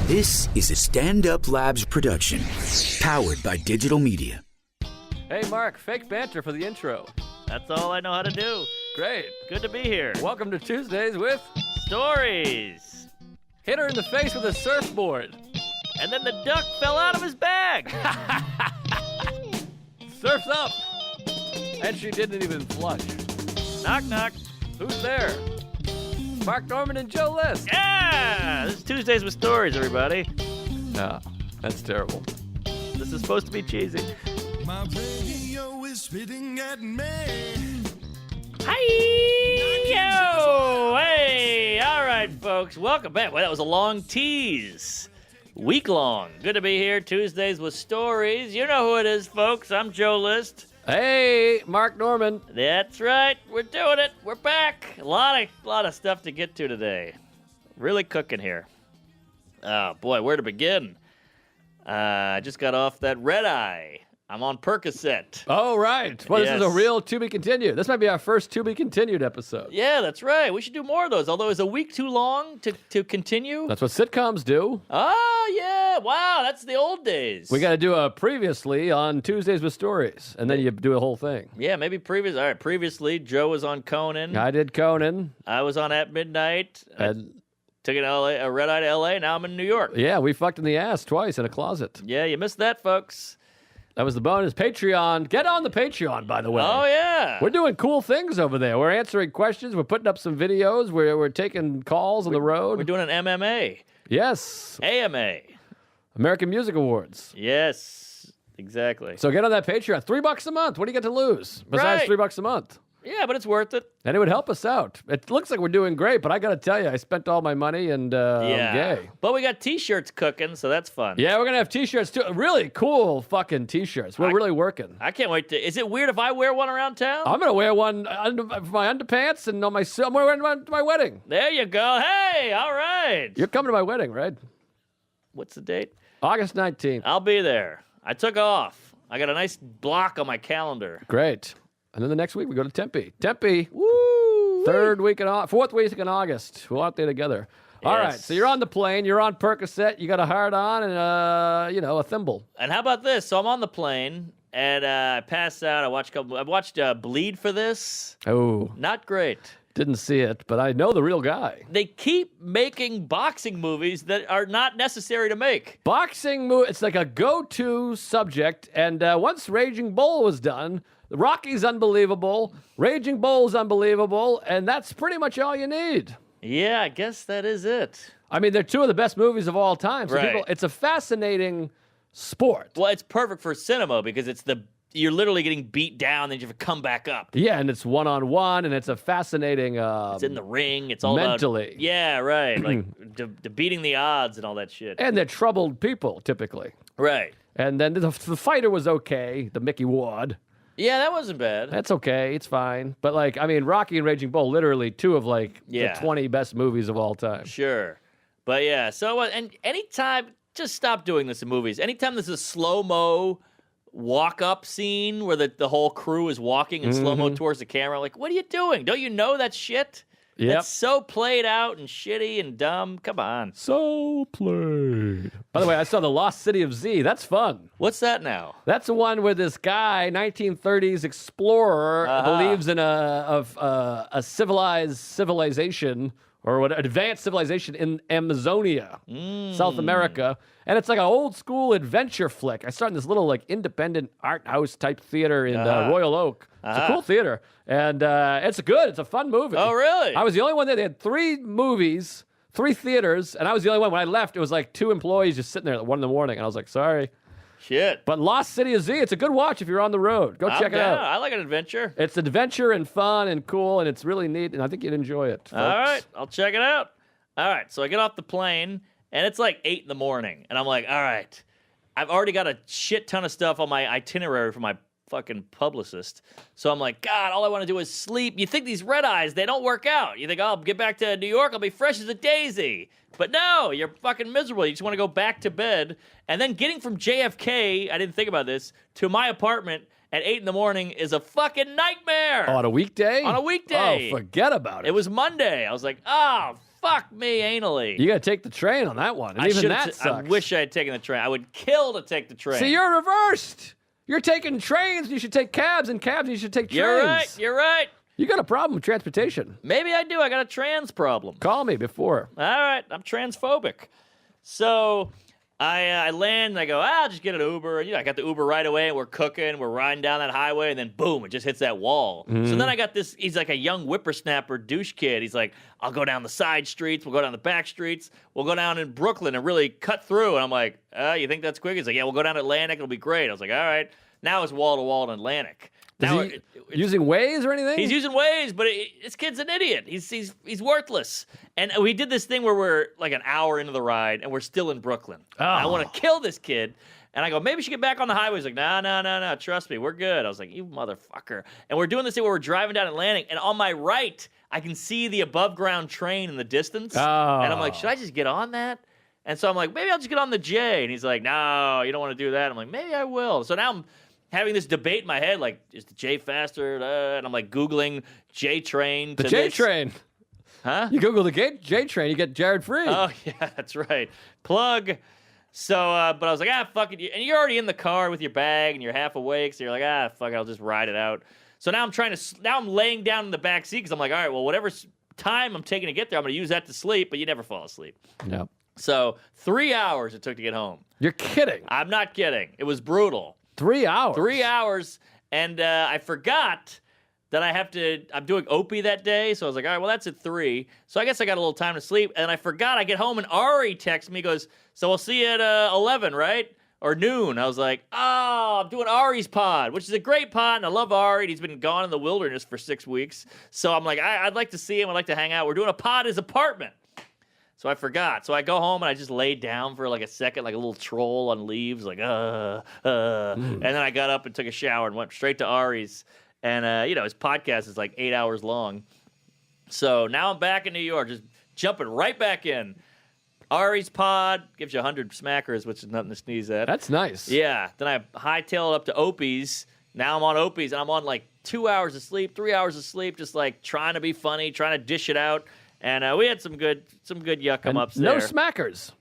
This is a Stand Up Labs production, powered by digital media. Hey, Mark, fake banter for the intro. That's all I know how to do. Great. Good to be here. Welcome to Tuesdays with Stories. Hit her in the face with a surfboard. And then the duck fell out of his bag. Surf's up. And she didn't even flush. Knock, knock. Who's there? Mark Norman and Joe List. Yeah! This is Tuesdays with Stories, everybody. No, that's terrible. This is supposed to be cheesy. My radio is spitting at me. Hi-yo! Hey! All right, folks. Welcome back. Well, that was a long tease. Week long. Good to be here. Tuesdays with Stories. You know who it is, folks. I'm Joe List. Hey, Mark Norman. That's right. We're doing it. We're back. A lot of stuff to get to today. Really cooking here. Oh, boy, where to begin? I just got off that red eye. I'm on Percocet. Oh, right. Well, Yes. This is a real To Be Continued. This might be our first To Be Continued episode. Yeah, that's right. We should do more of those, although is a week too long to continue? That's what sitcoms do. Oh, yeah. Wow, that's the old days. We got to do a previously on Tuesdays with Stories, and then you do a whole thing. Yeah, maybe previous. All right, previously, Joe was on Conan. I did Conan. I was on At Midnight. And Took a red eye to L.A. Now I'm in New York. yeah, we fucked in the ass twice in a closet. Yeah, you missed that, folks. That was the bonus. Patreon. Get on the Patreon, by the way. Oh, yeah. We're doing cool things over there. We're answering questions. We're putting up some videos. We're taking calls on the road. We're doing an MMA. Yes. AMA. American Music Awards. Yes, exactly. So get on that Patreon. $3 a month. What do you get to lose besides Right. $3 a month? Yeah, but it's worth it. And it would help us out. It looks like we're doing great, but I got to tell you, I spent all my money and I'm gay. But we got T-shirts cooking, so that's fun. Yeah, we're going to have T-shirts too. Really cool fucking T-shirts. We're really working. I can't wait to... Is it weird if I wear one around town? I'm going to wear one for my underpants and on I'm wearing one to my wedding. There you go. Hey, all right. You're coming to my wedding, right? What's the date? August 19th. I'll be there. I took off. I got a nice block on my calendar. Great. And then the next week we go to Tempe. Tempe. Woo! Fourth week in August. We're out there together. All right. Yes. So you're on the plane. You're on Percocet. You got a hard on and a thimble. And how about this? So I'm on the plane, and I passed out. I watched Bleed for this. Oh, Not great. didn't see it, but I know the real guy. They keep making boxing movies that are not necessary to make. Boxing movie. It's like a go-to subject. And once Raging Bull was done, Rocky's unbelievable. Raging Bull's unbelievable, and that's pretty much all you need. Yeah, I guess that is it. I mean, they're two of the best movies of all time. So Right. it's a fascinating sport. Well, it's perfect for cinema because you're literally getting beat down, then you have to come back up. Yeah, and it's one-on-one, and it's a fascinating... It's in the ring. It's all mentally. about... Yeah, right. Like beating the odds and all that shit. And they're troubled people, typically. Right. And then the fighter was okay, the Mickey Ward. Yeah, that wasn't bad. That's okay, it's fine. But, Rocky and Raging Bull, literally two of, the Yeah. 20 best movies of all time. Sure. But yeah, so, and anytime, just stop doing this in movies. Anytime there's a slow-mo walk-up scene where the whole crew is walking in slow-mo towards the camera, like, what are you doing? Don't you know that shit? Yep. That's so played out and shitty and dumb. Come on. So played. By the way, I saw The Lost City of Z. That's fun. What's that now? That's the one where this guy, 1930s explorer, believes in a civilization or what advanced civilization in Amazonia, South America, and it's like an old school adventure flick. I started in this little independent art house type theater in Royal Oak. It's a cool theater, and it's good. It's a fun movie. Oh, really? I was the only one there. They had 3 movies, 3 theaters, and I was the only one. When I left, it was like 2 employees just sitting there at 1 a.m, and I was like, sorry. Shit. But Lost City of Z, it's a good watch if you're on the road. Go check it down. out. I like an adventure. It's adventure and fun and cool, and it's really neat, and I think you'd enjoy it, folks. All right, I'll check it out. All right, so I get off the plane, and it's like 8 a.m, and I'm like, all right, I've already got a shit ton of stuff on my itinerary for my fucking publicist. So I'm like, God, all I want to do is sleep. You think these red eyes, they don't work out. You think, oh, I'll get back to New York, I'll be fresh as a daisy. But no, you're fucking miserable. You just want to go back to bed. And then getting from JFK, I didn't think about this, to my apartment at 8 a.m. is a fucking nightmare. On a weekday? On a weekday. Oh, forget about it. It was Monday. I was like, oh, fuck me anally. You got to take the train on that one. And even that I sucks. wish I had taken the train. I would kill to take the train. See, you're reversed. You're taking trains. You should take cabs, and cabs, you should take trains. You're right. You're right. You got a problem with transportation. Maybe I do. I got a trans problem. Call me before. All right. I'm transphobic. So I land and I go, I'll just get an Uber. And, I got the Uber right away, and we're cooking. We're riding down that highway, and then boom, it just hits that wall. So then I got this. He's like a young whippersnapper douche kid. He's like, I'll go down the side streets. We'll go down the back streets. We'll go down in Brooklyn and really cut through. And I'm like, you think that's quick? He's like, yeah, we'll go down Atlantic. It'll be great. I was like, all right. Now it's wall to wall in Atlantic. Now Is he using Waze or anything? he's using Waze, but this kid's an idiot. He's worthless. And we did this thing where we're like an hour into the ride, and we're still in Brooklyn. Oh. I want to kill this kid. And I go, maybe we should get back on the highway. He's like, no, trust me, we're good. I was like, you motherfucker. And we're doing this thing where we're driving down Atlantic, and on my right, I can see the above-ground train in the distance. Oh. And I'm like, should I just get on that? And so I'm like, maybe I'll just get on the J. And he's like, no, you don't want to do that. I'm like, maybe I will. So now I'm having this debate in my head, like, is the J faster? And I'm like Googling J train. The J train. Huh? You Google the J train, you get Jared free. Oh, yeah, that's right. Plug. So, but I was like, fuck it. And you're already in the car with your bag and you're half awake. So you're like, fuck it, I'll just ride it out. So now I'm laying down in the back seat because I'm like, all right, well, whatever time I'm taking to get there, I'm going to use that to sleep, but you never fall asleep. Yep. So 3 hours it took to get home. You're kidding. I'm not kidding. It was brutal. 3 hours. 3 hours, and I forgot that I'm doing Opie that day, so I was like, all right, well, that's at 3, so I guess I got a little time to sleep, and I forgot. I get home, and Ari texts me, goes, so we'll see you at 11, right? Or noon. I was like, I'm doing Ari's pod, which is a great pod, and I love Ari, and he's been gone in the wilderness for 6 weeks, so I'm like, I'd like to see him. I'd like to hang out. We're doing a pod at his apartment. So I forgot. So I go home and I just laid down for like a second, like a little troll on leaves, like, And then I got up and took a shower and went straight to Ari's. And, his podcast is like 8 hours long. So now I'm back in New York, just jumping right back in. Ari's pod gives you 100 smackers, which is nothing to sneeze at. That's nice. Yeah. Then I hightailed up to Opie's. Now I'm on Opie's, and I'm on like 2 hours of sleep, 3 hours of sleep, just like trying to be funny, trying to dish it out. And we had some good yuck-em-ups there. No smackers.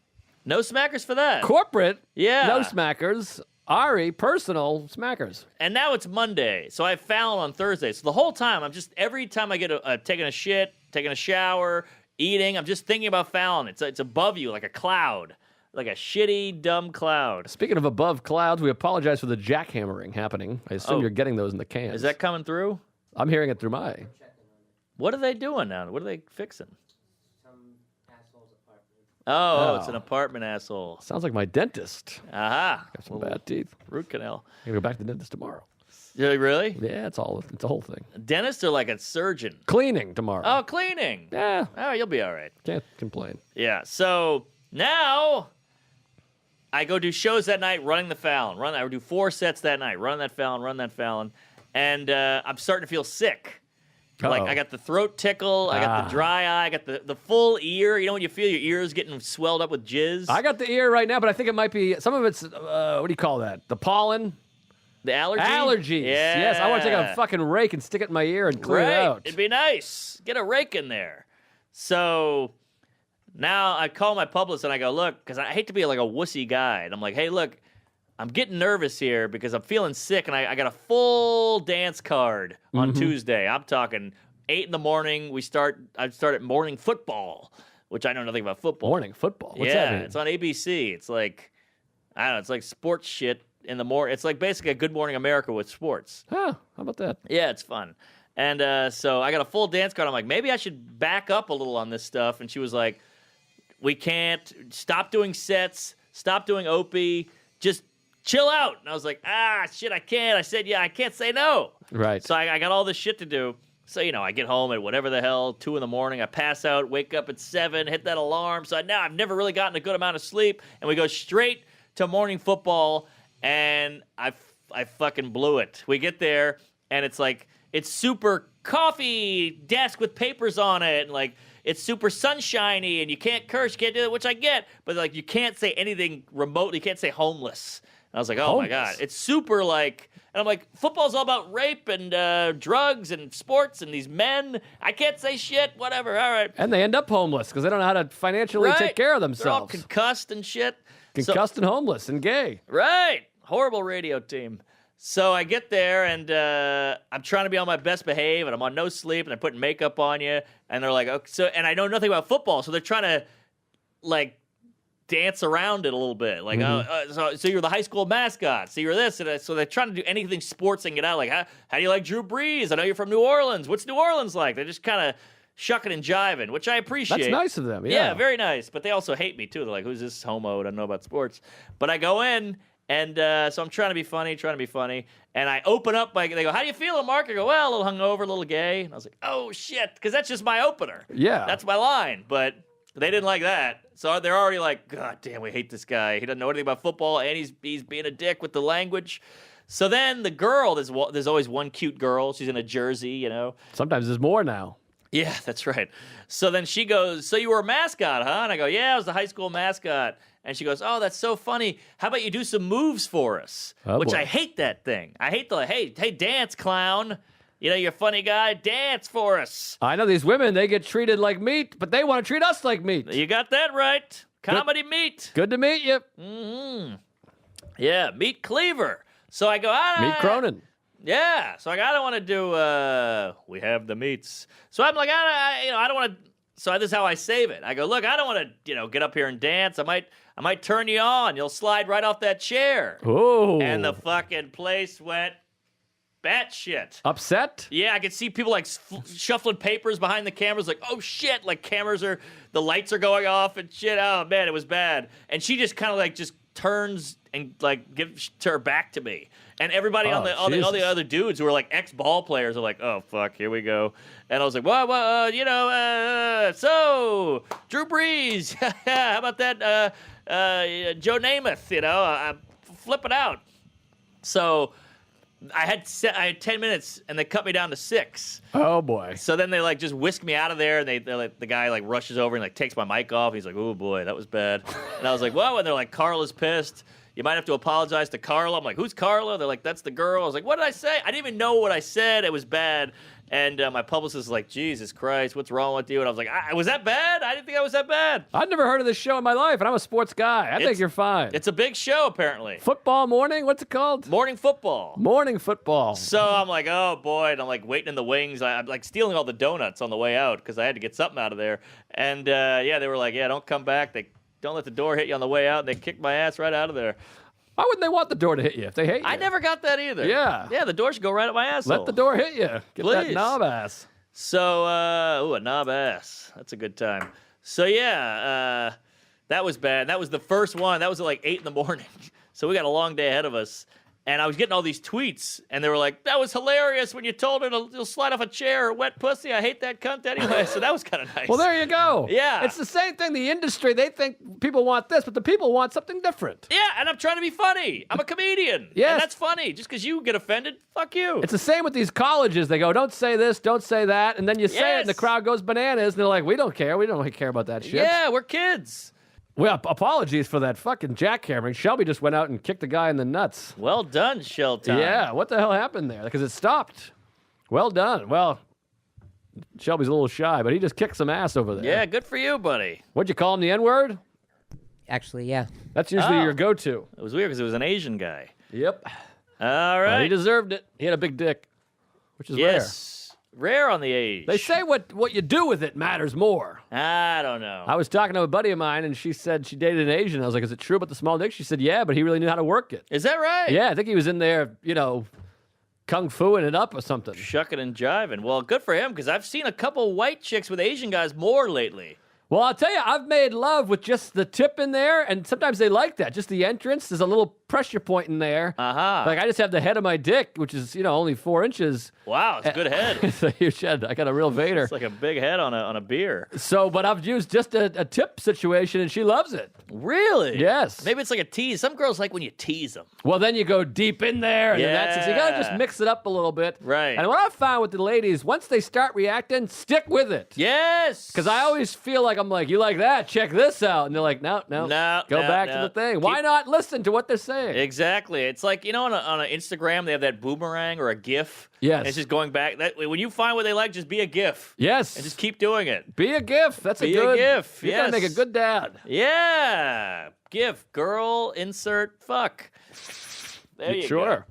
No smackers for that. Corporate. Yeah. No smackers. Ari, personal smackers. And now it's Monday, so I have Fallon on Thursday. So the whole time, every time I get taking a shit, taking a shower, eating, I'm just thinking about Fallon. It's above you like a cloud, like a shitty, dumb cloud. Speaking of above clouds, we apologize for the jackhammering happening. I assume you're getting those in the cans. Is that coming through? I'm hearing it through my... What are they doing now? What are they fixing? Some asshole's apartment. Oh, it's an apartment asshole. Sounds like my dentist. Aha. Got some bad teeth. Root canal. I'm going to go back to the dentist tomorrow. Yeah, really? Yeah, it's a whole thing. Dentists are like a surgeon. Cleaning tomorrow. Oh, cleaning. Yeah, Oh, you'll be all right. can't complain. Yeah. So now I go do shows that night running the Fallon. I would do 4 sets that night, run that Fallon. And I'm starting to feel sick. Like, Uh-oh. I got the throat tickle, I got the dry eye, I got the full ear. You know when you feel your ears getting swelled up with jizz? I got the ear right now, but I think it might be, some of it's, what do you call that? The pollen? The allergy? Allergies. Yeah. Yes, I want to take a fucking rake and stick it in my ear and clear it out. It'd be nice. Get a rake in there. So now I call my publicist and I go, look, because I hate to be like a wussy guy. And I'm like, hey, look, I'm getting nervous here because I'm feeling sick, and I got a full dance card on Tuesday. I'm talking 8 in the morning. I start at morning football, which I know nothing about football. Morning football? What's yeah, that mean? it's on ABC. It's like, I don't know, it's like sports shit in the morning. It's like basically a Good Morning America with sports. Huh, how about that? Yeah, it's fun. And so I got a full dance card. I'm like, maybe I should back up a little on this stuff. And she was like, we can't. Stop doing sets. Stop doing Opie. Just chill out. And I was like, shit, I can't. I said, yeah, I can't say no. Right. So I got all this shit to do. So, I get home at whatever the hell, 2 in the morning. I pass out, wake up at 7, hit that alarm. So now I've never really gotten a good amount of sleep. And we go straight to morning football. And I fucking blew it. We get there, and it's like, it's super coffee desk with papers on it. And like, it's super sunshiny, and you can't curse, you can't do it, which I get. But like, you can't say anything remotely. You can't say homeless. I was like, oh my Homeless. God. It's super like, and I'm like, football's all about rape and drugs and sports and these men. I can't say shit, whatever, all right. And they end up homeless because they don't know how to financially take care of They're all themselves. concussed and shit. Concussed and homeless and gay. Right. Horrible radio team. So I get there and I'm trying to be on my best behave and I'm on no sleep and they're putting makeup on you and they're like, okay, and I know nothing about football, so they're trying to like dance around it a little bit. Like, so you're the high school mascot. So you're this. And so they're trying to do anything sportsing it out. Like, how do you like Drew Brees? I know you're from New Orleans. What's New Orleans like? They're just kind of shucking and jiving, which I appreciate. That's nice of them. Yeah, very nice. But they also hate me, too. They're like, who's this homo who doesn't know about sports? But I go in, and so I'm trying to be funny. And I open up, they go, how do you feel, Mark? I go, well, a little hungover, a little gay. And I was like, oh, shit, because that's just my opener. Yeah. That's my line. But they didn't like that. So they're already like, God damn, we hate this guy. He doesn't know anything about football, and he's being a dick with the language. So then the girl, there's always one cute girl. She's in a jersey, you know. Sometimes there's more now. Yeah, that's right. So then she goes, so you were a mascot, huh? And I go, yeah, I was the high school mascot. And she goes, oh, that's so funny. How about you do some moves for us? Oh, Which boy. I hate that thing. I hate hey, dance, clown. You know, you're a funny guy. Dance for us. I know these women, they get treated like meat, but they want to treat us like meat. You got that right. Comedy meat. Good to meet you. Yeah, meat cleaver. So I go, Meet Cronin. Yeah. So I don't want to do, we have the meats. So I'm like, I don't want to. So this is how I save it. I go, look, I don't want to, get up here and dance. I might turn you on. You'll slide right off that chair. Oh. And the fucking place went batshit. Upset? Yeah, I could see people like shuffling papers behind the cameras, like, oh shit, like the lights are going off and shit. Oh man, it was bad. And she just kind of like just turns and like gives her back to me. And everybody all the other dudes who were like ex-ball players are like, oh fuck, here we go. And I was like, so Drew Brees, how about that, Joe Namath, flip it out. So I had 10 minutes, and they cut me down to 6. Oh boy. So then they like just whisk me out of there, and they like, the guy like rushes over and like takes my mic off. He's like, "Oh boy, that was bad." And I was like, "Whoa!" And they're like, "Carla's pissed. You might have to apologize to Carla." I'm like, "Who's Carla?" They're like, "That's the girl." I was like, "What did I say?" I didn't even know what I said. It was bad. And my publicist was like, Jesus Christ, what's wrong with you? And I was like, was that bad? I didn't think I was that bad. I've never heard of this show in my life, and I'm a sports guy. I think you're fine. It's a big show, apparently. Football morning? What's it called? Morning football. Morning football. So I'm like, oh boy, and I'm like waiting in the wings. I'm like stealing all the donuts on the way out because I had to get something out of there. And they were like, yeah, don't come back. Don't let the door hit you on the way out. And they kicked my ass right out of there. Why wouldn't they want the door to hit you if they hate you? I never got that either. Yeah. Yeah, the door should go right up my asshole. Let the door hit you. Get that Please. knob ass. So, a knob ass. That's a good time. So, yeah, that was bad. That was the first one. That was at like 8 in the morning. So we got a long day ahead of us. And I was getting all these tweets, and they were like, that was hilarious when you told her to slide off a chair or wet pussy. I hate that cunt anyway. So that was kind of nice. Well, there you go. Yeah. It's the same thing. The industry, they think people want this, but the people want something different. Yeah, and I'm trying to be funny. I'm a comedian. Yes. And that's funny. Just because you get offended, fuck you. It's the same with these colleges. They go, don't say this, don't say that. And then you say it, and the Yes. crowd goes bananas. And they're like, we don't care. We don't really care about that shit. Yeah, we're kids. Well, apologies for that fucking jackhammering. Shelby just went out and kicked the guy in the nuts. Well done, Shelton. Yeah, what the hell happened there? Because it stopped. Well done. Well, Shelby's a little shy, but he just kicked some ass over there. Yeah, good for you, buddy. What'd you call him, the N-word? Actually, yeah. That's usually Oh. your go-to. It was weird because it was an Asian guy. Yep. All Well, right. he deserved it. He had a big dick, which is Yes. Rare on the age. rare. They say what you do with it matters more. I don't know. I was talking to a buddy of mine, and she said she dated an Asian. I was like, is it true about the small dick? She said, yeah, but he really knew how to work it. Is that right? Yeah, I think he was in there, kung fuing it up or something. Shucking and jiving. Well, good for him because I've seen a couple white chicks with Asian guys more lately. Well, I'll tell you, I've made love with just the tip in there, and sometimes they like that. Just the entrance. There's a little pressure point in there. Uh-huh. Like, I just have the head of my dick, which is, only 4 inches. Wow, it's a good head. It's a huge head. I got a real Vader. It's like a big head on a beer. So, but I've used just a tip situation, and she loves it. Really? Yes. Maybe it's like a tease. Some girls like when you tease them. Well, then you go deep in there, and then that's it. So you got to just Yeah. mix it up a little bit. Right. And what I've found with the ladies, once they start reacting, stick with it. Yes. Because I always feel like, you like that? Check this out. And they're like, no. No, Go no, back no. to the thing. Why not listen to what they're saying? thing. Exactly. It's like, on an Instagram, they have that boomerang or a GIF. Yes. And it's just going back. When you find what they like, just be a GIF. Yes. And just keep doing it. Be a GIF. That's Be a good a GIF. You gotta make a yes. good dad. Yeah. GIF. Girl, insert, fuck. There you Sure. go.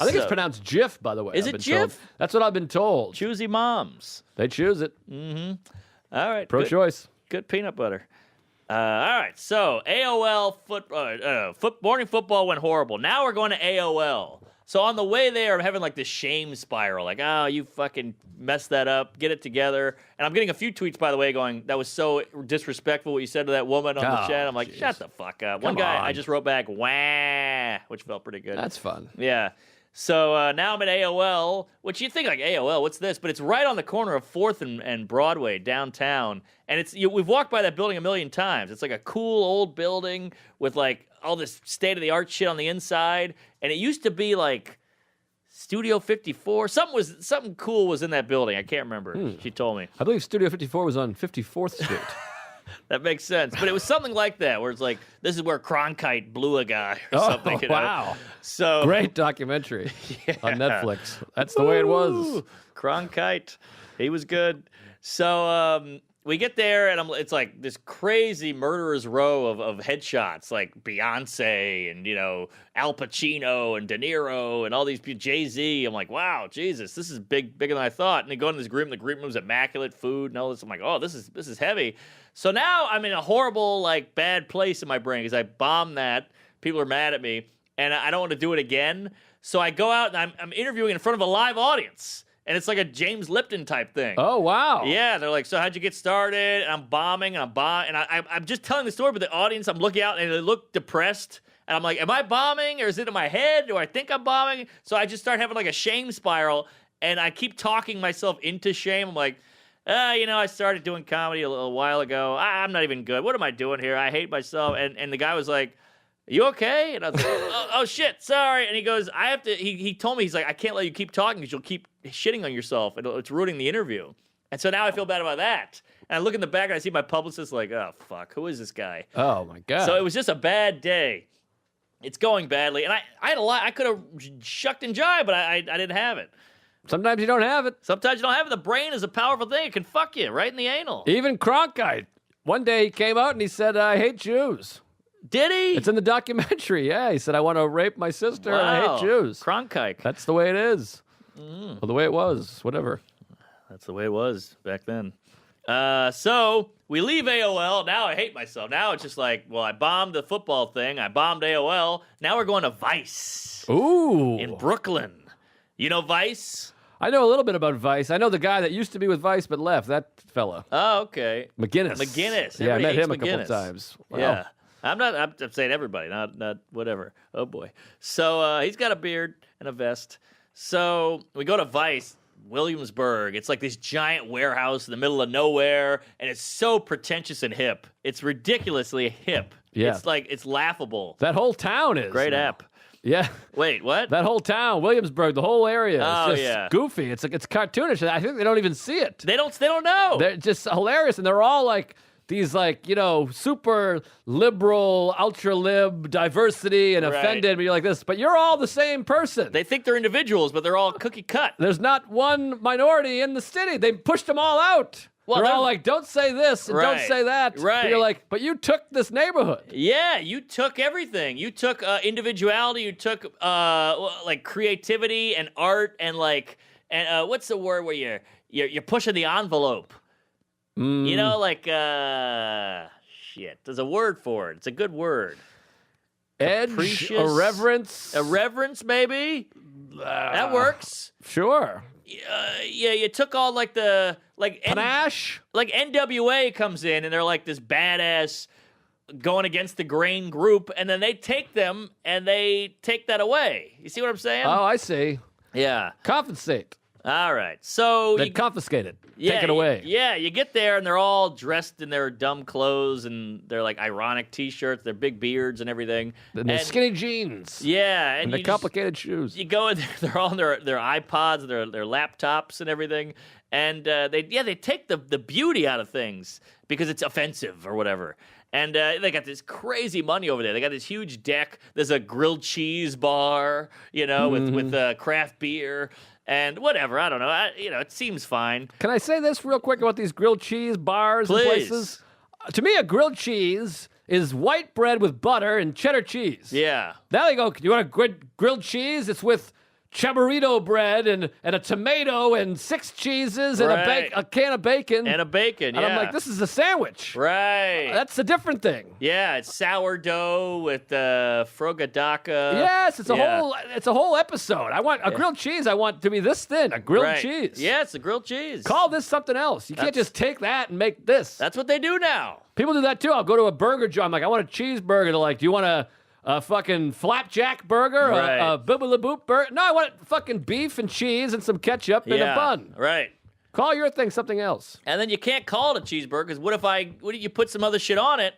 I think it's So- pronounced GIF, by the way. Is I've it been GIF? told. That's what I've been told. Choosy moms. They choose it. All right. Pro-choice. Good peanut butter. All right, so AOL morning football went horrible. Now we're going to AOL. So on the way there, I'm having like this shame spiral. Like, oh, you fucking messed that up. Get it together. And I'm getting a few tweets, by the way, going, that was so disrespectful what you said to that woman on the chat. I'm like, jeez. shut the fuck up. Come One guy, on. I just wrote back, wah, which felt pretty good. That's fun. Yeah. So now I'm at AOL, which you think like AOL, what's this? But it's right on the corner of 4th and Broadway downtown. And we've walked by that building a million times. It's like a cool old building with like all this state-of-the-art shit on the inside. And it used to be like Studio 54. Something cool was in that building. I can't remember. She told me. I believe Studio 54 was on 54th Street. That makes sense. But it was something like that, where it's like, this is where Cronkite blew a guy or something. You know? Wow. So Great documentary on Netflix. That's the way it was. Ooh, Cronkite. He was good. So we get there, and it's like this crazy murderer's row of headshots, like Beyonce and, Al Pacino and De Niro and all these people, Jay-Z. I'm like, wow, Jesus, this is bigger than I thought. And they go in this group, and the group room's immaculate, food and all this. I'm like, oh, this is heavy. So now I'm in a horrible, like, bad place in my brain because I bombed that. People are mad at me, and I don't want to do it again. So I go out, and I'm interviewing in front of a live audience. And it's like a James Lipton type thing. Oh, wow. Yeah, they're like, so how'd you get started? And I'm bombing, and I'm just telling the story, but the audience, I'm looking out, and they look depressed. And I'm like, am I bombing, or is it in my head? Do I think I'm bombing? So I just start having like a shame spiral, and I keep talking myself into shame. I'm like, I started doing comedy a little while ago. I'm not even good. What am I doing here? I hate myself. And the guy was like, you okay? And I was like, oh shit, sorry. And he goes, I have to, he told me, he's like, I can't let you keep talking because you'll keep shitting on yourself. It's ruining the interview. And so now I feel bad about that. And I look in the back and I see my publicist like, oh, fuck, who is this guy? Oh, my God. So it was just a bad day. It's going badly. And I had a lot, I could have shucked and jived, but I didn't have it. Sometimes you don't have it. Sometimes you don't have it. The brain is a powerful thing. It can fuck you right in the anal. Even Cronkite. One day he came out and he said, I hate Jews. Did he? It's in the documentary. Yeah, he said, I want to rape my sister and I hate Jews. Cronkite. That's the way it is. Or the way it was. Whatever. That's the way it was back then. So we leave AOL. Now I hate myself. Now it's just like, well, I bombed the football thing. I bombed AOL. Now we're going to Vice Ooh. in Brooklyn. You know Vice? I know a little bit about Vice. I know the guy that used to be with Vice but left. That fella. Oh, okay. McGinnis. McGinnis. Yeah, I Everybody met hates him a couple McGinnis. times. Wow. Yeah. I'm saying everybody, not whatever. Oh, boy. So he's got a beard and a vest. So we go to Vice, Williamsburg. It's like this giant warehouse in the middle of nowhere, and it's so pretentious and hip. It's ridiculously hip. Yeah. It's like, it's laughable. That whole town is. Great now. app. Yeah. Wait, what? That whole town, Williamsburg, the whole area. Oh, It's just yeah. goofy. It's cartoonish. I think they don't even see it. They don't know. They're just hilarious, and they're all like these, super liberal, ultra lib diversity and Right. offended. But you're like this, but you're all the same person. They think they're individuals, but they're all cookie cut. There's not one minority in the city. They pushed them all out. Well, they're all they're- like, don't say this and don't Right. say that. But Right. you're like, but you took this neighborhood. Yeah, you took everything. You took individuality. You took like creativity and art and what's the word where you're pushing the envelope. You know, like shit. There's a word for it. It's a good word. Edge, Capricious. irreverence. Irreverence, maybe. That works. Sure. Yeah, you took all Panache. like NWA comes in and they're like this badass going against the grain group, and then they take them and they take that away. You see what I'm saying? Oh, I see. Yeah. Compensate. All right. So Then confiscate it. yeah, Take it away. Yeah, you get there and they're all dressed in their dumb clothes and they're like ironic T-shirts, their big beards and everything. And the skinny jeans. Yeah, And and the you just- complicated shoes. you go in there, they're on their iPods, their laptops and everything, and they take the beauty out of things because it's offensive or whatever. And they got this crazy money over there. They got this huge deck. There's a grilled cheese bar, with craft beer and whatever. I don't know. It seems fine. Can I say this real quick about these grilled cheese bars and Please. places? To me, a grilled cheese is white bread with butter and cheddar cheese. Yeah. Now you go, you want a grilled cheese? It's with chamarito bread and a tomato and 6 cheeses and Right. a can of bacon. And a bacon, And I'm like, this is a sandwich. Right. That's a different thing. Yeah, it's sourdough with frogadaka. Yes, it's a whole episode. I want a grilled cheese. I want to be this thin, a grilled Right. cheese. Yeah, it's a grilled cheese. Call this something else. You can't just take that and make this. That's what they do now. People do that too. I'll go to a burger joint. I'm like, I want a cheeseburger. They're like, do you want a fucking flapjack burger? Right. A boop burger? No, I want fucking beef and cheese and some ketchup and a bun. Right. Call your thing something else. And then you can't call it a cheeseburger because what if you put some other shit on it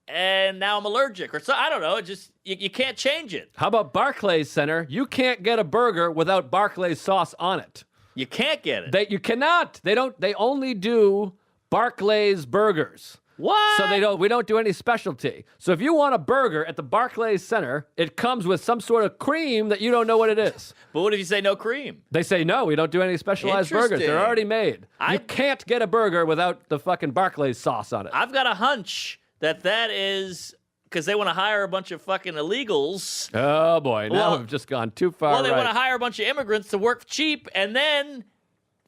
and now I'm allergic or so? I don't know. It just you can't change it. How about Barclays Center? You can't get a burger without Barclays sauce on it. You can't get it. You cannot. They only do Barclays burgers. What? So we don't do any specialty. So if you want a burger at the Barclays Center, it comes with some sort of cream that you don't know what it is. But what if you say no cream? They say, no, we don't do any specialized burgers. They're Interesting. already made. You can't get a burger without the fucking Barclays sauce on it. I've got a hunch that is because they want to hire a bunch of fucking illegals. Oh, boy. Now Well- we've just gone too far Well, they right. want to hire a bunch of immigrants to work cheap, and then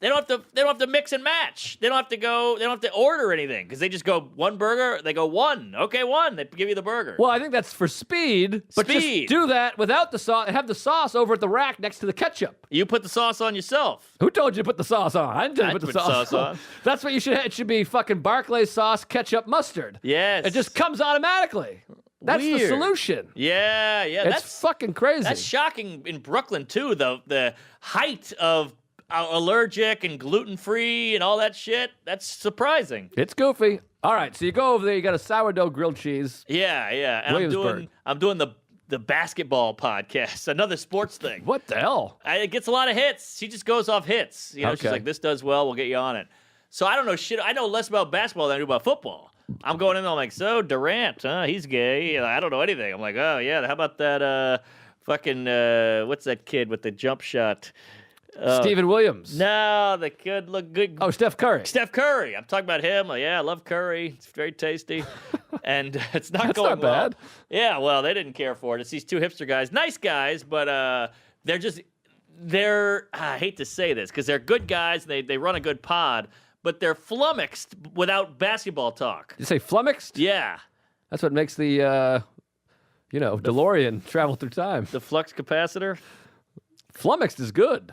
they don't have to mix and match. They don't have to order anything because they just go one burger. They go one. Okay, one. They give you the burger. Well, I think that's for speed. But Speed. just do that without the sauce. Have the sauce over at the rack next to the ketchup. You put the sauce on yourself. Who told you to put the sauce on? I didn't tell you to put the sauce on. That's what you should have. It should be fucking Barclays sauce, ketchup, mustard. Yes. It just comes automatically. That's the Weird. solution. Yeah. It's That's fucking crazy. That's shocking in Brooklyn too. The height of allergic and gluten free and all that shit. That's surprising. It's goofy. All right, so you go over there. You got a sourdough grilled cheese. Yeah. And Williamsburg. I'm doing the basketball podcast, another sports thing. What the hell? It gets a lot of hits. She just goes off hits. She's Okay. like, this does well, we'll get you on it. So I don't know shit. I know less about basketball than I do about football. I'm going in there, I'm like, so Durant, he's gay. I don't know anything. I'm like, oh, yeah, how about that fucking, what's that kid with the jump shot? Stephen Williams. No, the kid look good. Oh, Steph Curry. Steph Curry. I'm talking about him. Like, yeah, I love Curry. It's very tasty. And it's not That's going not well. bad. Yeah, well, they didn't care for it. It's these two hipster guys. Nice guys, but I hate to say this because they're good guys. They run a good pod, but they're flummoxed without basketball talk. You say flummoxed? Yeah. That's what makes the, DeLorean travel through time. The flux capacitor. Flummoxed is good.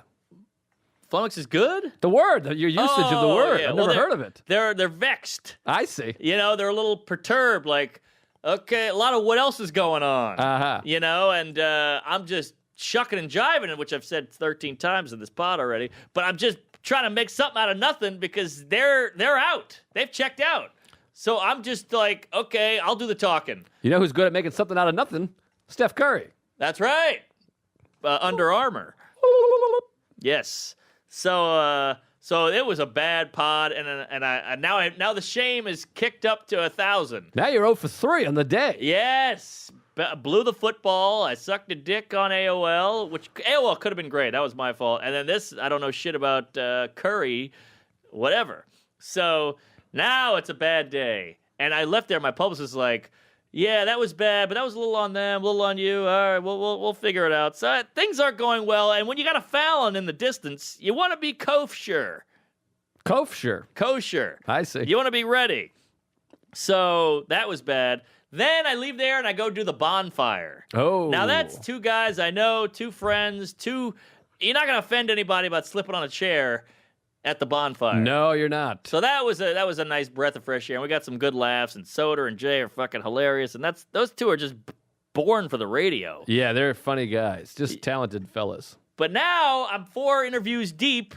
Flummox is good? The word, your usage of the word. Yeah. I've Well, never heard of it. They're vexed. I see. They're a little perturbed, like, okay, a lot of what else is going on? Uh-huh. And I'm just shucking and jiving, which I've said 13 times in this pod already, but I'm just trying to make something out of nothing because they're out. They've checked out. So I'm just like, okay, I'll do the talking. You know who's good at making something out of nothing? Steph Curry. That's right. Under Armour. Yes. So it was a bad pod, and now the shame is kicked up to 1,000. Now you're 0 for 3 on the day. Yes. Blew the football. I sucked a dick on AOL, which AOL could have been great. That was my fault. And then this, I don't know shit about Curry, whatever. So now it's a bad day. And I left there. My publicist was like, yeah, that was bad, but that was a little on them, a little on you. All right, we'll figure it out. So things aren't going well. And when you got a Fallon in the distance, you want to be kosher. Kosher. I see. You want to be ready. So that was bad. Then I leave there and I go do the bonfire. Oh. Now that's two guys I know, two friends, You're not going to offend anybody about slipping on a chair at the bonfire. No, you're not. So that was a nice breath of fresh air. And we got some good laughs. And Soder and Jay are fucking hilarious. And those two are just born for the radio. Yeah, they're funny guys. Just talented fellas. But now I'm 4 interviews deep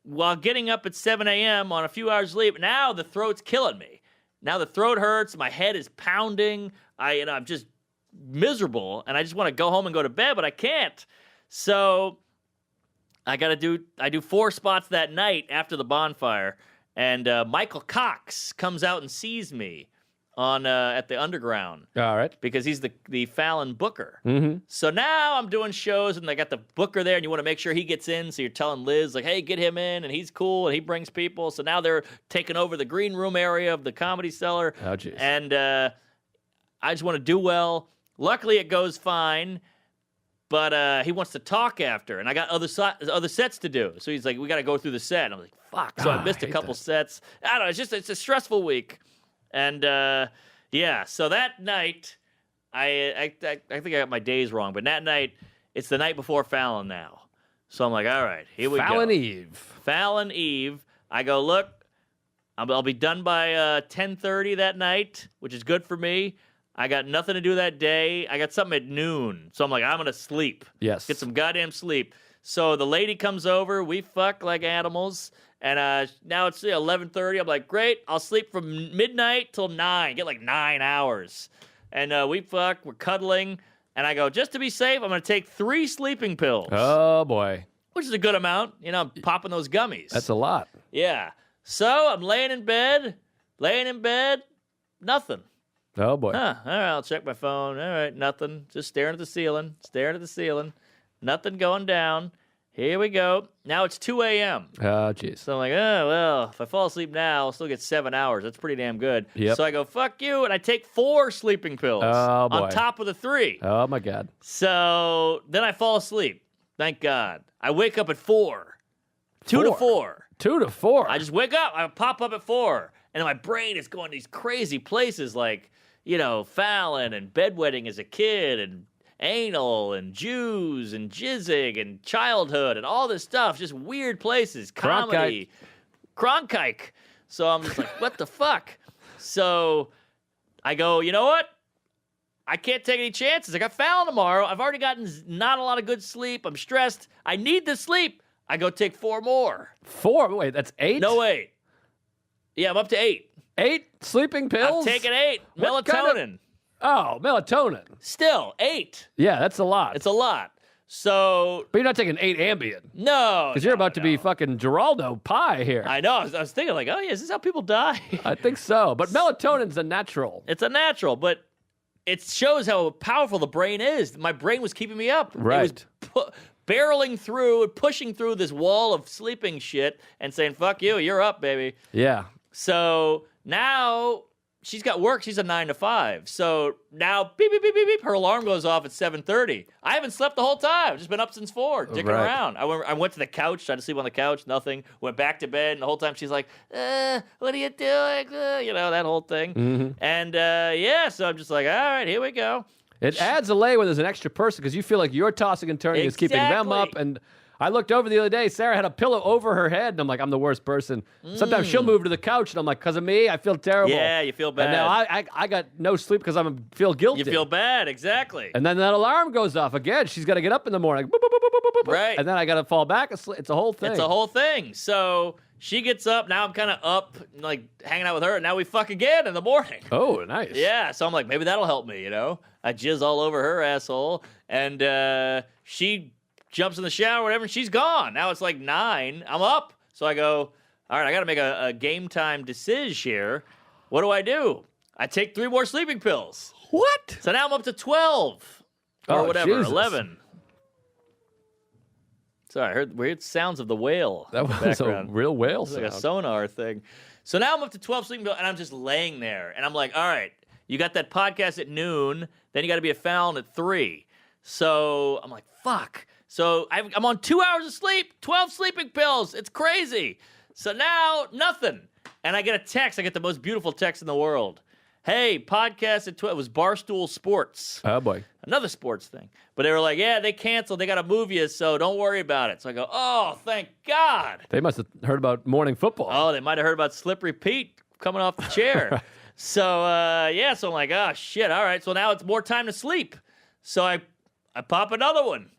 while getting up at 7 a.m. on a few hours sleep. Now the throat's killing me. Now the throat hurts. My head is pounding. I'm just miserable. And I just want to go home and go to bed, but I can't. So I do 4 spots that night after the bonfire. And Michael Cox comes out and sees me. on at the Underground. All right. Because he's the Fallon booker. Mm-hmm. So now I'm doing shows, and they got the booker there, and you want to make sure he gets in. So you're telling Liz, like, hey, get him in, and he's cool, and he brings people. So now they're taking over the green room area of the Comedy Cellar. Oh, jeez. And I just want to do well. Luckily, it goes fine. But he wants to talk after, and I got other sets to do. So he's like, we got to go through the set. And I'm like, fuck. So I missed a couple sets. I don't know. It's a stressful week. And yeah, so that night, I think I got my days wrong. But that night, it's the night before Fallon now. So I'm like, all right, here we go. Fallon Eve. I go, look, I'll be done by 10:30 that night, which is good for me. I got nothing to do that day. I got something at noon. So I'm like, I'm going to sleep. Yes. Get some goddamn sleep. So the lady comes over. We fuck like animals. And now it's 11:30. I'm like, great. I'll sleep from midnight till 9. Get like 9 hours. And we fuck. We're cuddling. And I go, just to be safe, I'm going to take 3 sleeping pills. Oh, boy. Which is a good amount. You know, I'm popping those gummies. That's a lot. Yeah. So I'm laying in bed. Nothing. Oh, boy. All right, I'll check my phone. All right, nothing. Just staring at the ceiling. Nothing going down. Here we go. Now it's 2 a.m. Oh, jeez. So I'm like, oh, well, if I fall asleep now, I'll still get 7 hours. That's pretty damn good. Yep. So I go, fuck you, and I take 4 sleeping pills Oh, boy. on top of the 3. Oh, my God. So then I fall asleep. Thank God. I wake up at 4. 2 to 4. 2 to 4. I just wake up. I pop up at 4. And my brain is going these crazy places like, you know, Fallon and bedwetting as a kid and anal and Jews and jizzing and childhood and all this stuff. Just weird places. Comedy. Cronkite. So I'm just like, what the fuck? So I go, you know what? I can't take any chances. I got Fallon tomorrow. I've already gotten not a lot of good sleep. I'm stressed. I need the sleep. I go take 4 more. 4? Wait, that's 8? No, wait. Yeah, I'm up to 8. 8 sleeping pills? I've taken 8. What Melatonin. kind of- melatonin. Still, 8. Yeah, that's a lot. It's a lot. So. But you're not taking 8 Ambien. No. Because you're about to be fucking Geraldo Pie here. I know. I was thinking, like, oh, yeah, is this how people die? I think so. But melatonin's a natural. It's a natural, but it shows how powerful the brain is. My brain was keeping me up. Right. It was barreling through, pushing through this wall of sleeping shit and saying, fuck you, you're up, baby. Yeah. So now she's got work. She's a 9 to 5. So now, beep, beep, beep, beep, beep, her alarm goes off at 7:30. I haven't slept the whole time. I've just been up since 4, dicking around. I went to the couch, tried to sleep on the couch, nothing. Went back to bed, and the whole time she's like, what are you doing? You know, that whole thing. Mm-hmm. And yeah, so I'm just like, all right, here we go. It adds a layer when there's an extra person because you feel like your tossing and turning is keeping them up. And I looked over the other day, Sarah had a pillow over her head, and I'm like, I'm the worst person. Sometimes she'll move to the couch, and I'm like, because of me, I feel terrible. Yeah, you feel bad. And now I got no sleep because I feel guilty. You feel bad, exactly. And then that alarm goes off again. She's got to get up in the morning. Boop, boop, boop, boop, boop, boop. Right. And then I got to fall back asleep. It's a whole thing. It's a whole thing. So she gets up. Now I'm kind of up, like hanging out with her. And now we fuck again in the morning. Oh, nice. Yeah. So I'm like, maybe that'll help me, you know? I jizz all over her asshole. And she jumps in the shower, whatever, and she's gone. Now it's like 9. I'm up. So I go, all right, I got to make a game time decision here. What do? I take 3 more sleeping pills. What? So now I'm up to 12. Or whatever, Jesus. 11. Sorry, I heard weird sounds of the whale. That was a real whale sound. Like a sound. sonar thing. So now I'm up to 12 sleeping pills, and I'm just laying there. And I'm like, all right, you got that podcast at noon, then you got to be at Fallon at 3. So I'm like, fuck. So I'm on 2 hours of sleep, 12 sleeping pills. It's crazy. So now, nothing. And I get a text. I get the most beautiful text in the world. Hey, podcast at 12. It was Barstool Sports. Oh, boy. Another sports thing. But they were like, yeah, they canceled. They got to move you, so don't worry about it. So I go, oh, thank God. They must have heard about morning football. Oh, they might have heard about Slippery Pete coming off the chair. So, yeah, so I'm like, oh, shit, all right. So now it's more time to sleep. So I pop another one.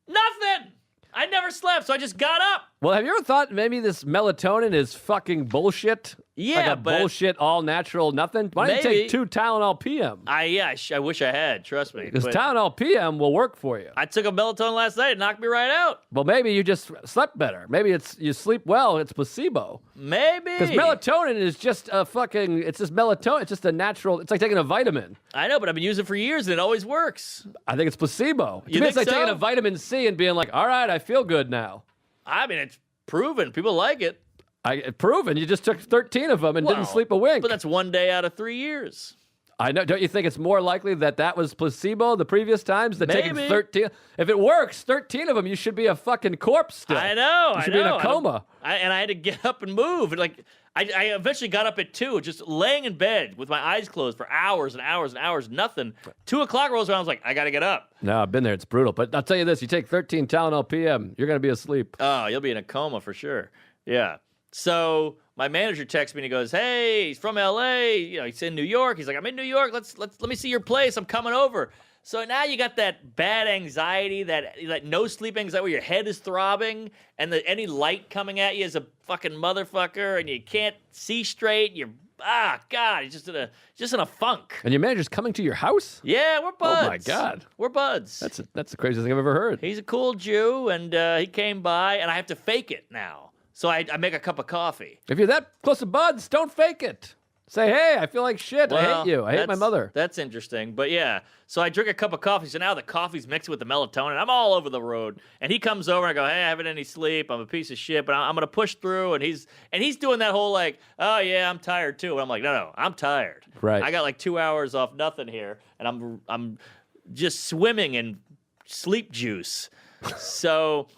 Nothing. I never slept, so I just got up. Well, have you ever thought maybe this melatonin is fucking bullshit? Yeah, like a but bullshit, all natural, nothing. Why don't you Maybe. take 2 Tylenol PM? I wish I had. Trust me. Because But Tylenol PM will work for you. I took a melatonin last night. It knocked me right out. Well, maybe you just slept better. Maybe it's you sleep well. It's placebo. Maybe. Because melatonin is just a fucking. It's just melatonin. It's just a natural. It's like taking a vitamin. I know, but I've been using it for years and it always works. I think it's placebo. You It's think like taking so? a vitamin C and being like, all right, I feel good now. I mean, it's proven. People like it. Proven. You just took 13 of them and didn't Well, sleep a wink. But that's 1 day out of 3 years. I know. Don't you think it's more likely that was placebo the previous times than taking Maybe. 13? If it works, 13 of them, you should be a fucking corpse still. I know. You should I be know. in a coma. And I had to get up and move. And like, I eventually got up at 2, just laying in bed with my eyes closed for hours and hours and hours, nothing. 2 o'clock rolls around. I was like, I got to get up. No, I've been there. It's brutal. But I'll tell you this: you take 13 Tylenol PM, you're going to be asleep. Oh, you'll be in a coma for sure. Yeah. So my manager texts me and he goes, "Hey, he's from LA. You know, he's in New York. He's like, I'm in New York. Let me see your place. I'm coming over." So now you got that bad anxiety, that no sleep anxiety where your head is throbbing and any light coming at you is a fucking motherfucker and you can't see straight. You're God, you're just in a funk. And your manager's coming to your house? Yeah, we're buds. Oh my God. We're buds. That's the craziest thing I've ever heard. He's a cool Jew, and he came by, and I have to fake it now. So I make a cup of coffee. If you're that close to buds, don't fake it. Say, hey, I feel like shit. I hate you. I hate my mother. That's interesting. But yeah, so I drink a cup of coffee. So now the coffee's mixed with the melatonin. I'm all over the road. And he comes over and I go, "Hey, I haven't any sleep. I'm a piece of shit, but I'm going to push through." And he's doing that whole like, "Oh yeah, I'm tired too." And I'm like, no, I'm tired. Right. I got like 2 hours off nothing here. And I'm just swimming in sleep juice. So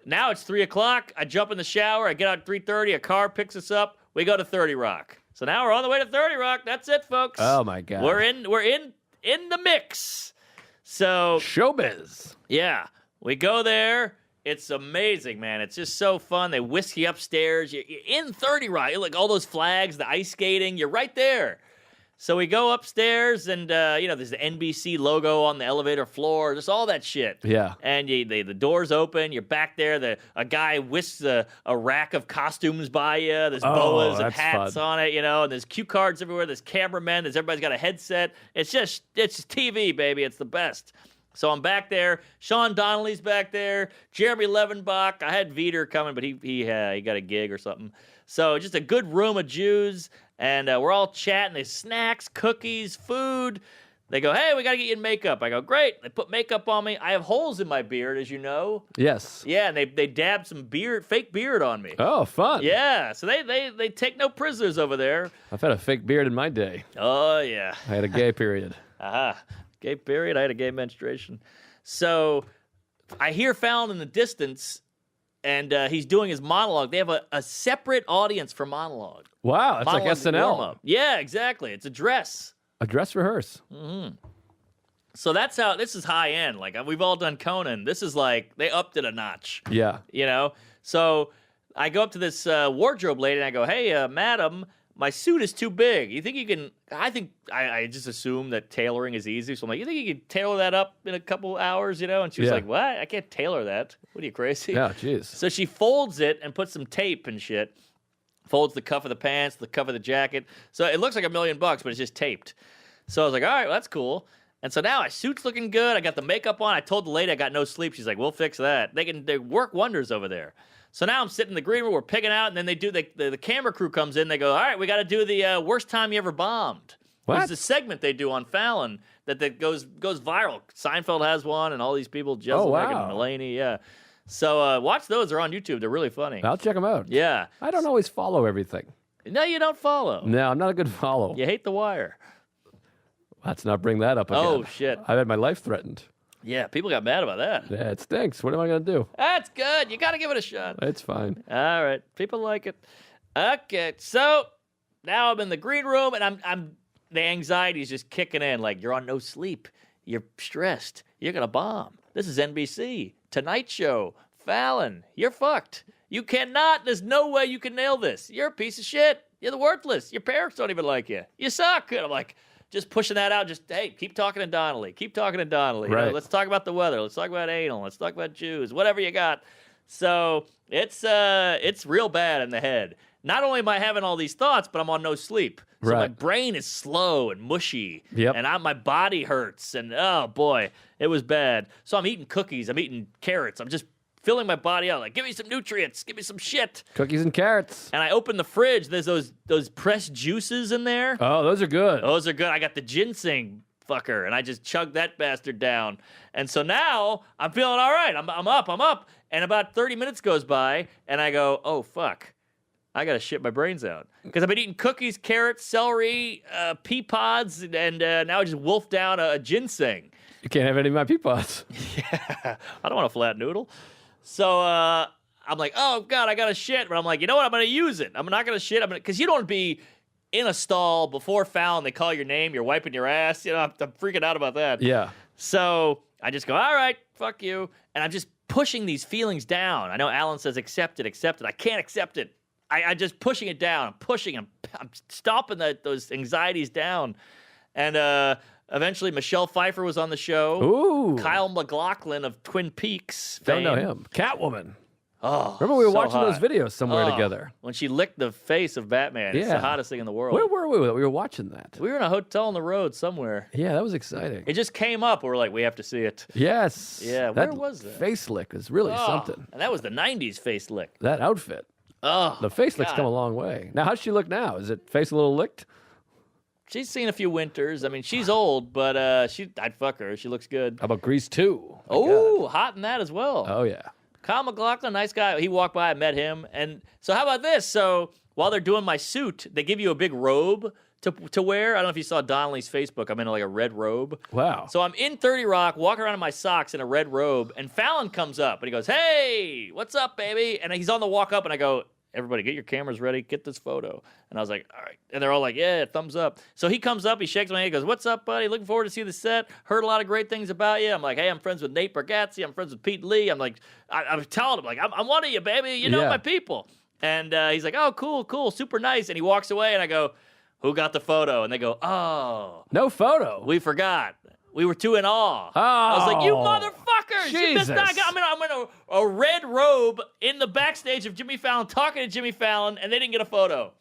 now it's 3 o'clock. I jump in the shower. I get out at 3:30. A car picks us up. We go to 30 Rock. So now we're on the way to 30 Rock. That's it, folks. Oh my God. We're in the mix. So Showbiz. yeah, we go there. It's amazing, man. It's just so fun. They whisk you upstairs. You're in 30 Rock. Like all those flags, the ice skating. You're right there. So we go upstairs, and there's the NBC logo on the elevator floor, just all that shit. Yeah. And the doors open. You're back there. A guy whisks a rack of costumes by you. There's boas and that's hats fun. on it, and there's cue cards everywhere. There's cameramen. Everybody's got a headset. It's just TV, baby. It's the best. So I'm back there. Sean Donnelly's back there. Jeremy Levenbach. I had Veter coming, but he got a gig or something. So just a good room of Jews, and we're all chatting. There's snacks, cookies, food. They go, "Hey, we got to get you in makeup." I go, "Great." They put makeup on me. I have holes in my beard, as you know. Yes. Yeah, and they dab some fake beard on me. Oh, fun. Yeah, so they take no prisoners over there. I've had a fake beard in my day. Oh, yeah. I had a gay period. Aha. Gay period. I had a gay menstruation. So I hear Fallon in the distance, and he's doing his monologue. They have a separate audience for monologue. Wow, that's like Monologue SNL. warm-up. Yeah, exactly. It's a dress. A dress rehearse. So that's how, this is high end. Like, we've all done Conan. This is like, they upped it a notch. Yeah. So I go up to this wardrobe lady, and I go, "Hey, madam, my suit is too big. You think you can," I just assume that tailoring is easy. So I'm like, "You think you can tailor that up in a couple hours, And she was Yeah. like, "What? I can't tailor that. What are you, crazy?" Yeah, jeez. So she folds it and puts some tape and shit. Folds the cuff of the pants, the cuff of the jacket. So it looks like $1 million, but it's just taped. So I was like, all right, well, that's cool. And so now my suit's looking good. I got the makeup on. I told the lady I got no sleep. She's like, "We'll fix that." They work wonders over there. So now I'm sitting in the green room. We're picking out, and then the camera crew comes in. They go, "All right, we got to do the worst time you ever bombed." What? There's a segment they do on Fallon that goes viral. Seinfeld has one, and all these people, Jeselnik and Mulaney, yeah. So watch those. They're on YouTube. They're really funny. I'll check them out. Yeah. I don't always follow everything. No, you don't follow. No, I'm not a good follow. You hate The Wire. Let's not bring that up again. Oh, shit. I've had my life threatened. Yeah, people got mad about that. Yeah, it stinks. What am I going to do? That's good. You got to give it a shot. It's fine. All right, people like it. Okay, so now I'm in the green room, and I'm the anxiety is just kicking in. Like, you're on no sleep, you're stressed, you're gonna bomb. This is NBC, Tonight Show, Fallon. You're fucked. You cannot. There's no way you can nail this. You're a piece of shit. You're the worthless. Your parents don't even like you. You suck. And I'm like, just pushing that out. Just, hey, keep talking to Donnelly. Keep talking to Donnelly. Right. Let's talk about the weather. Let's talk about anal. Let's talk about Jews. Whatever you got. So it's real bad in the head. not only am I having all these thoughts, but I'm on no sleep. So my Right. brain is slow and mushy. Yep. And my body hurts. And oh boy, it was bad. So I'm eating cookies. I'm eating carrots. I'm just filling my body out. Like, give me some nutrients. Give me some shit. Cookies and carrots. And I open the fridge. There's those pressed juices in there. Oh, those are good. Those are good. I got the ginseng fucker, and I just chugged that bastard down. And so now I'm feeling all right. I'm up. And about 30 minutes goes by, and I go, oh, fuck. I got to shit my brains out. Because I've been eating cookies, carrots, celery, pea pods, and now I just wolfed down a ginseng. You can't have any of my pea pods. I don't want a flat noodle. So I'm like, oh, God, I got to shit. But I'm like, you know what? I'm going to use it. I'm not going to shit. Because you don't want to be in a stall before Fallon. They call your name. You're wiping your ass. You know, I'm freaking out about that. Yeah. So I just go, all right, fuck you. And I'm just pushing these feelings down. I know Alan says accept it. I can't accept it. I'm just pushing it down. I'm pushing. I'm stomping those anxieties down. And eventually Michelle Pfeiffer was on the show. Ooh. Kyle MacLachlan of Twin Peaks Don't know fame. him. Catwoman. Oh, Remember we were so watching hot. those videos somewhere Oh, together. When she licked the face of Batman. It's Yeah. the hottest thing in the world. Where were we? We were watching that. We were in a hotel on the road somewhere. Yeah, that was exciting. It just came up. We were like, we have to see it. Yes. Yeah, where was that? Face lick is really Oh, something. And that was the 90s face lick. That outfit. Oh, The face lick's God. come a long way. Now, how's she look now? Is it face a little licked? She's seen a few winters. I mean, she's old, but I'd fuck her. She looks good. How about Grease 2? Oh, hot in that as well. Oh, yeah. Kyle MacLachlan, nice guy. He walked by, I met him. And so how about this? So while they're doing my suit, they give you a big robe to wear. I don't know if you saw Donnelly's Facebook. I'm in like a red robe. Wow. So I'm in 30 Rock, walking around in my socks in a red robe, and Fallon comes up and he goes, hey, what's up, baby? And he's on the walk up, and I go, everybody, get your cameras ready, get this photo. And I was like, all right. And they're all like, yeah, thumbs up. So he comes up, he shakes my hand, he goes, what's up, buddy? Looking forward to see the set. Heard a lot of great things about you. I'm like, hey, I'm friends with Nate Bargatze. I'm friends with Pete Lee. I'm like, I'm telling him, like, I'm one of you, baby. You know Yeah. my people. And he's like, oh, cool, super nice. And he walks away, and I go, who got the photo? And they go, oh, No photo. we forgot. We were too in awe. I was like, you Oh, motherfuckers! You missed out. Jesus. I'm in a red robe in the backstage of Jimmy Fallon, talking to Jimmy Fallon, and they didn't get a photo.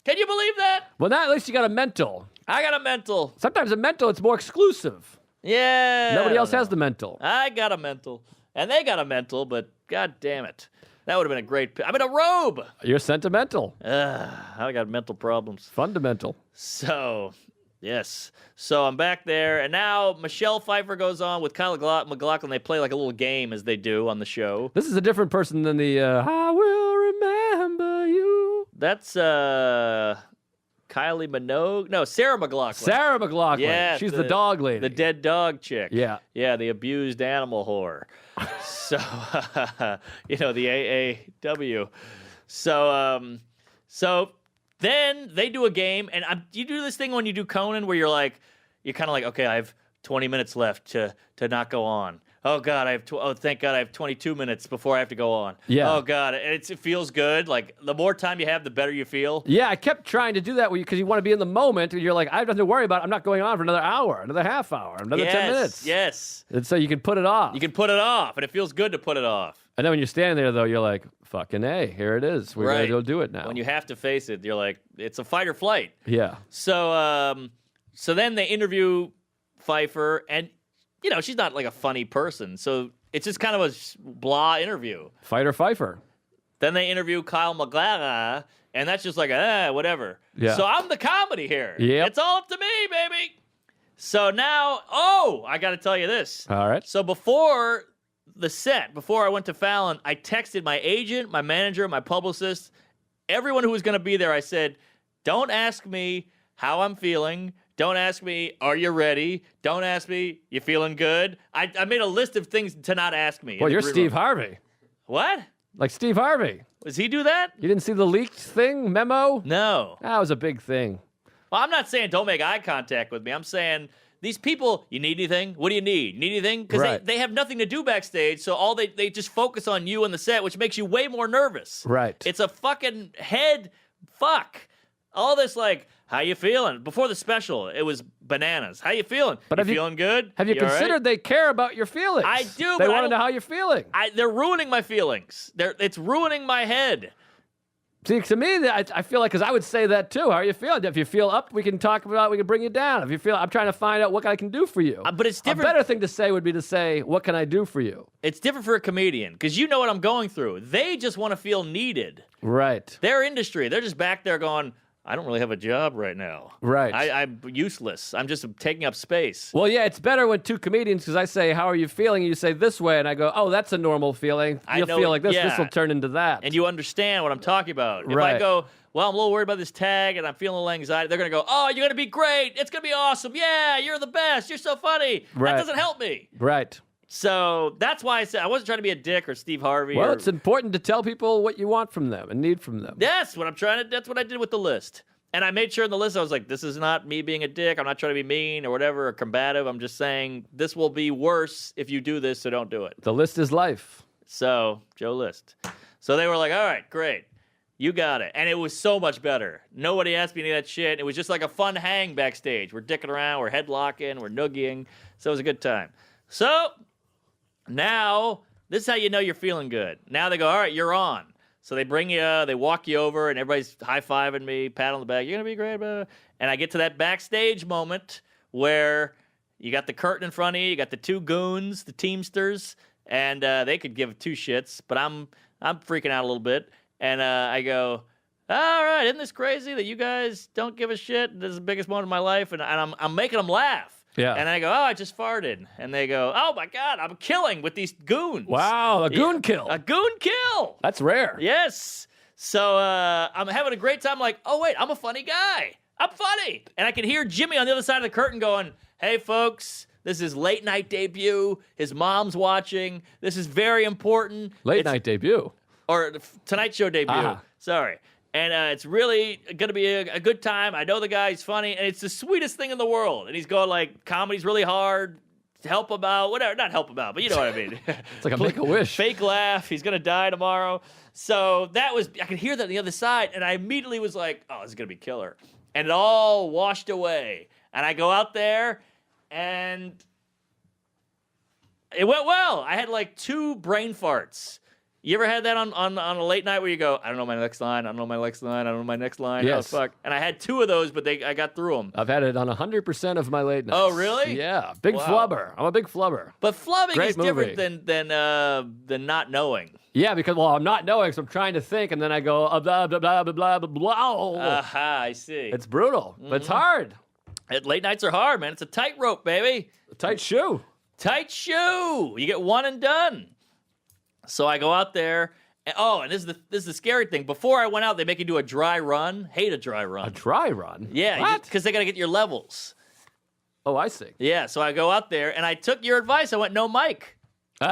Can you believe that? Well, now at least you got a mental. I got a mental. Sometimes a mental, it's more exclusive. Yeah. Nobody else has the mental. I got a mental. And they got a mental, but god damn it. That would have been a great... I'm in a robe! You're sentimental. I got mental problems. Fundamental. So, yes. So I'm back there, and now Michelle Pfeiffer goes on with Kyle MacLachlan. They play like a little game, as they do on the show. This is a different person than the I will remember you. That's Kylie Minogue. No, Sarah McLachlan. Sarah McLachlan. Yeah, She's the dog lady. The dead dog chick. Yeah. Yeah, the abused animal whore. So, the AAW. So then they do a game, and you do this thing when you do Conan where you're kind of like, okay, I have 20 minutes left to not go on. Oh God, thank God I have 22 minutes before I have to go on. Yeah. Oh God, it feels good. Like the more time you have, the better you feel. Yeah, I kept trying to do that because you want to be in the moment, and you're like, I have nothing to worry about. I'm not going on for another hour, another half hour, another 10 minutes. Yes. And so you can put it off. You can put it off, and it feels good to put it off. And then when you're standing there, though, you're like, fucking A, here it is. We're going to go do it now. When you have to face it, you're like, it's a fight or flight. Yeah. So then they interview Pfeiffer, and, she's not like a funny person. So it's just kind of a blah interview. Fight or Pfeiffer. Then they interview Kyle MacLachlan, and that's just like, whatever. Yeah. So I'm the comedy here. Yep. It's all up to me, baby. So now, I got to tell you this. All right. So before the set, before I went to Fallon, I texted my agent, my manager, my publicist, everyone who was going to be there. I said, don't ask me how I'm feeling. Don't ask me, are you ready? Don't ask me, you feeling good? I made a list of things to not ask me. Well, you're Steve Harvey. What? Like Steve Harvey. Does he do that? You didn't see the leaked thing, memo? No. That was a big thing. Well, I'm not saying don't make eye contact with me. I'm saying these people, you need anything? What do you need? Need anything? Because Right. they have nothing to do backstage, so all they just focus on you and the set, which makes you way more nervous. Right. It's a fucking head fuck. All this like, how you feeling? Before the special, it was bananas. How you feeling? But you have you- feeling good? Have you all right? considered they care about your feelings? I do, They but I want to don't- know how you're feeling. They're ruining my feelings. It's ruining my head. See, to me, I feel like, because I would say that too. How are you feeling? If you feel up, we can talk about, we can bring you down. If you feel, I'm trying to find out what I can do for you. But it's different. A better thing to say would be to say, what can I do for you? It's different for a comedian because you know what I'm going through. They just want to feel needed. Right. Their industry, they're just back there going, I don't really have a job right now. Right. I'm useless. I'm just taking up space. Well, yeah, it's better when two comedians, because I say, how are you feeling? And you say this way, and I go, oh, that's a normal feeling. I You'll know, feel like this. yeah. This will turn into that. And you understand what I'm talking about. If I Right. go, well, I'm a little worried about this tag and I'm feeling a little anxiety, they're going to go, oh, you're going to be great. It's going to be awesome. Yeah, you're the best. You're so funny. Right. That doesn't help me. Right. So that's why I said I wasn't trying to be a dick or Steve Harvey. Well, or, it's important to tell people what you want from them and need from them. That's what I'm trying to. That's what I did with the list. And I made sure in the list I was like, this is not me being a dick. I'm not trying to be mean or whatever or combative. I'm just saying this will be worse if you do this, so don't do it. The list is life. So, Joe List. So they were like, all right, great. You got it. And it was so much better. Nobody asked me any of that shit. It was just like a fun hang backstage. We're dicking around, we're headlocking, we're noogieing. So it was a good time. So now, this is how you know you're feeling good. Now they go, all right, you're on. So they bring you, they walk you over, and everybody's high-fiving me, pat on the back. You're going to be great, blah, blah. And I get to that backstage moment where you got the curtain in front of you, you got the two goons, the Teamsters, and they could give two shits, but I'm freaking out a little bit. And I go, all right, isn't this crazy that you guys don't give a shit? This is the biggest moment of my life, and I'm making them laugh. Yeah. And I go, oh, I just farted. And they go, oh, my God, I'm killing with these goons. Wow, a goon kill. A goon kill. That's rare. Yes. So I'm having a great time. Like, oh, wait, I'm a funny guy. I'm funny. And I can hear Jimmy on the other side of the curtain going, hey, folks, this is late night debut. His mom's watching. This is very important. Late night debut. Or Tonight Show debut. Ah. Sorry. And it's really going to be a good time. I know the guy, he's funny, and it's the sweetest thing in the world. And he's going like, comedy's really hard. Help him out. Whatever. Not help him out, but you know what I mean. It's like a Make-A-Wish. Fake laugh. He's going to die tomorrow. So that was, I could hear that on the other side, and I immediately was like, oh, this is going to be killer. And it all washed away. And I go out there, and it went well. I had like 2 brain farts. You ever had that on a late night where you go, I don't know my next line, I don't know my next line, I don't know my next line. Yes. Oh, fuck. And I had 2 of those, but I got through them. I've had it on 100% of my late nights. Oh, really? Yeah. Big Wow. flubber. I'm a big flubber. But flubbing Great is different movie. than not knowing. Yeah, because, well, I'm not knowing, so I'm trying to think, and then I go, blah, blah, blah, blah, blah, blah, blah. Aha, I see. It's brutal, but it's hard. Late nights are hard, man. It's a tightrope, baby. A tight shoe. Tight shoe. You get one and done. So I go out there. And this is the scary thing. Before I went out, they make you do a dry run. Hate a dry run. A dry run? Yeah, What? because they got to get your levels. Oh, I see. Yeah, so I go out there, and I took your advice. I went, no mic.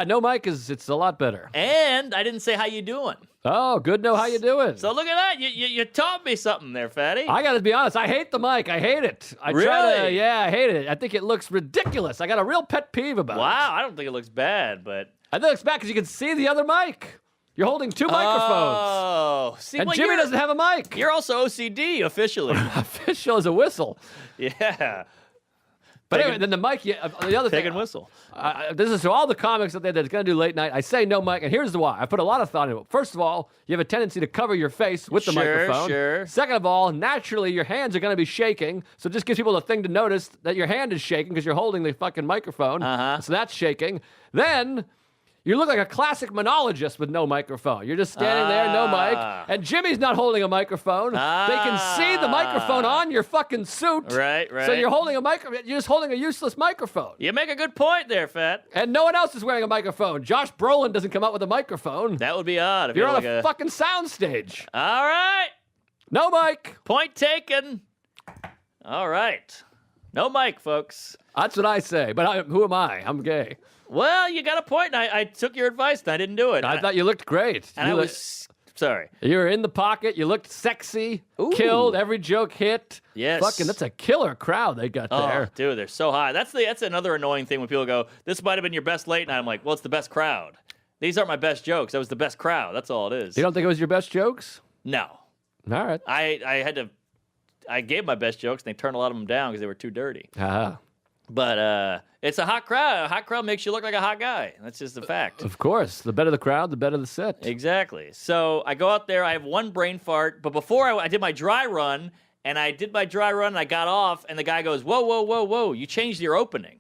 No mic it's a lot better. And I didn't say how you doing. Oh, good know how you doing. So look at that. You taught me something there, Fatty. I got to be honest. I hate the mic. I hate it. I try to. Really? Yeah, I hate it. I think it looks ridiculous. I got a real pet peeve about it. Wow, I don't think it looks bad, but... I think it's bad because you can see the other mic. You're holding 2 microphones. Oh. See, And well, Jimmy doesn't have a mic. You're also OCD, officially. Official as a whistle. Yeah. But anyway, then the mic, the other Pig thing. and whistle. This is to all the comics out there that's going to do late night. I say no mic, and here's the why. I put a lot of thought into it. First of all, you have a tendency to cover your face with the microphone. Sure. Second of all, naturally, your hands are going to be shaking, so it just gives people a thing to notice that your hand is shaking because you're holding the fucking microphone. Uh-huh. So that's shaking. Then... you look like a classic monologist with no microphone. You're just standing there, no mic, and Jimmy's not holding a microphone. They can see the microphone on your fucking suit. Right. So you're holding a microphone. You're just holding a useless microphone. You make a good point there, Fat. And no one else is wearing a microphone. Josh Brolin doesn't come out with a microphone. That would be odd. If You're on like a fucking soundstage. All right. No mic. Point taken. All right. No mic, folks. That's what I say. But who am I? I'm gay. Well, you got a point, and I took your advice, and I didn't do it. I thought you looked great. And I was... Sorry. You were in the pocket. You looked sexy. Ooh. Killed. Every joke hit. Yes. Fucking, that's a killer crowd they got Oh, there. dude, they're so high. That's another annoying thing when people go, this might have been your best late night. I'm like, well, it's the best crowd. These aren't my best jokes. That was the best crowd. That's all it is. You don't think it was your best jokes? No. All right. I gave my best jokes, and they turned a lot of them down because they were too dirty. Ah. But it's a hot crowd. A hot crowd makes you look like a hot guy. That's just a fact. Of course. The better the crowd, the better the set. Exactly. So I go out there. I have one brain fart. But before I did my dry run, and I got off, and the guy goes, whoa, whoa, whoa, whoa. You changed your opening.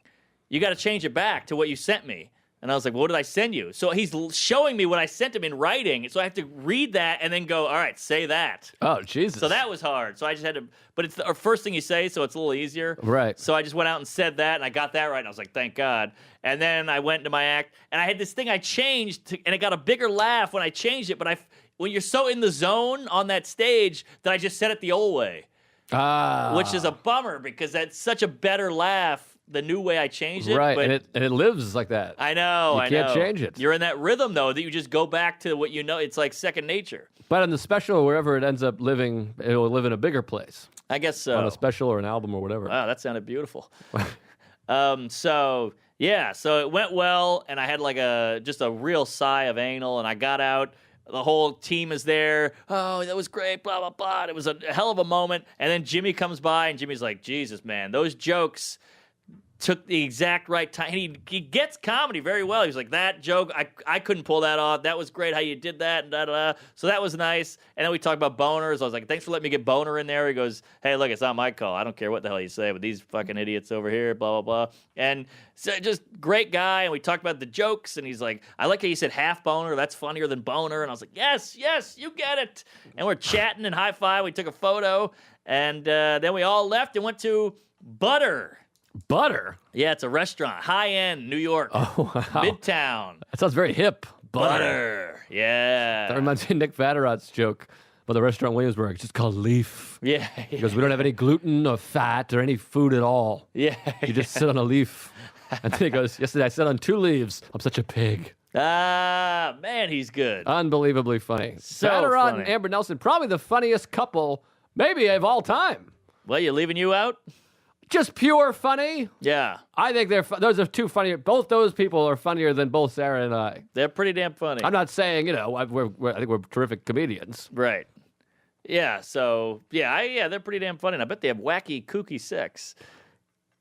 You got to change it back to what you sent me. And I was like, what did I send you? So he's showing me what I sent him in writing. So I have to read that and then go, all right, say that. Oh, Jesus. So that was hard. So I just had to, but it's the first thing you say, so it's a little easier. Right. So I just went out and said that, and I got that right, and I was like, thank God. And then I went into my act, and I had this thing I changed, and it got a bigger laugh when I changed it, but when you're so in the zone on that stage that I just said it the old way, which is a bummer because that's such a better laugh. The new way I changed it. Right, but and it lives like that. I know, You can't change it. You're in that rhythm, though, that you just go back to what you know. It's like second nature. But in the special, wherever it ends up living, it will live in a bigger place. I guess so. On a special or an album or whatever. Wow, that sounded beautiful. So it went well, and I had like just a real sigh of anal, and I got out. The whole team is there. Oh, that was great, blah, blah, blah. It was a hell of a moment. And then Jimmy comes by, and Jimmy's like, Jesus, man, those jokes took the exact right time. He gets comedy very well. He was like, that joke, I couldn't pull that off. That was great how you did that. And da-da-da. So that was nice. And then we talked about boners. I was like, thanks for letting me get boner in there. He goes, hey, look, it's not my call. I don't care what the hell you say, but these fucking idiots over here, blah, blah, blah. And so just great guy. And we talked about the jokes. And he's like, I like how you said half boner. That's funnier than boner. And I was like, yes, you get it. And we're chatting and high five. We took a photo. And then we all left and went to Butter. Butter? Yeah, it's a restaurant. High-end, New York. Oh, wow. Midtown. That sounds very hip. Butter. Yeah. That reminds me of Nick Vatterot's joke about the restaurant in Williamsburg. It's just called Leaf. Yeah. Because we don't have any gluten or fat or any food at all. Yeah. You just sit on a leaf. And then he goes, yesterday I sat on 2 leaves. I'm such a pig. Ah, man, he's good. Unbelievably funny. So Vatterott funny. and Amber Nelson, probably the funniest couple maybe of all time. Well, you leaving you out? Just pure funny. Yeah. I think those are two funnier. Both those people are funnier than both Sarah and I. They're pretty damn funny. I'm not saying, I think we're terrific comedians. Right. Yeah, so, they're pretty damn funny. And I bet they have wacky, kooky sex.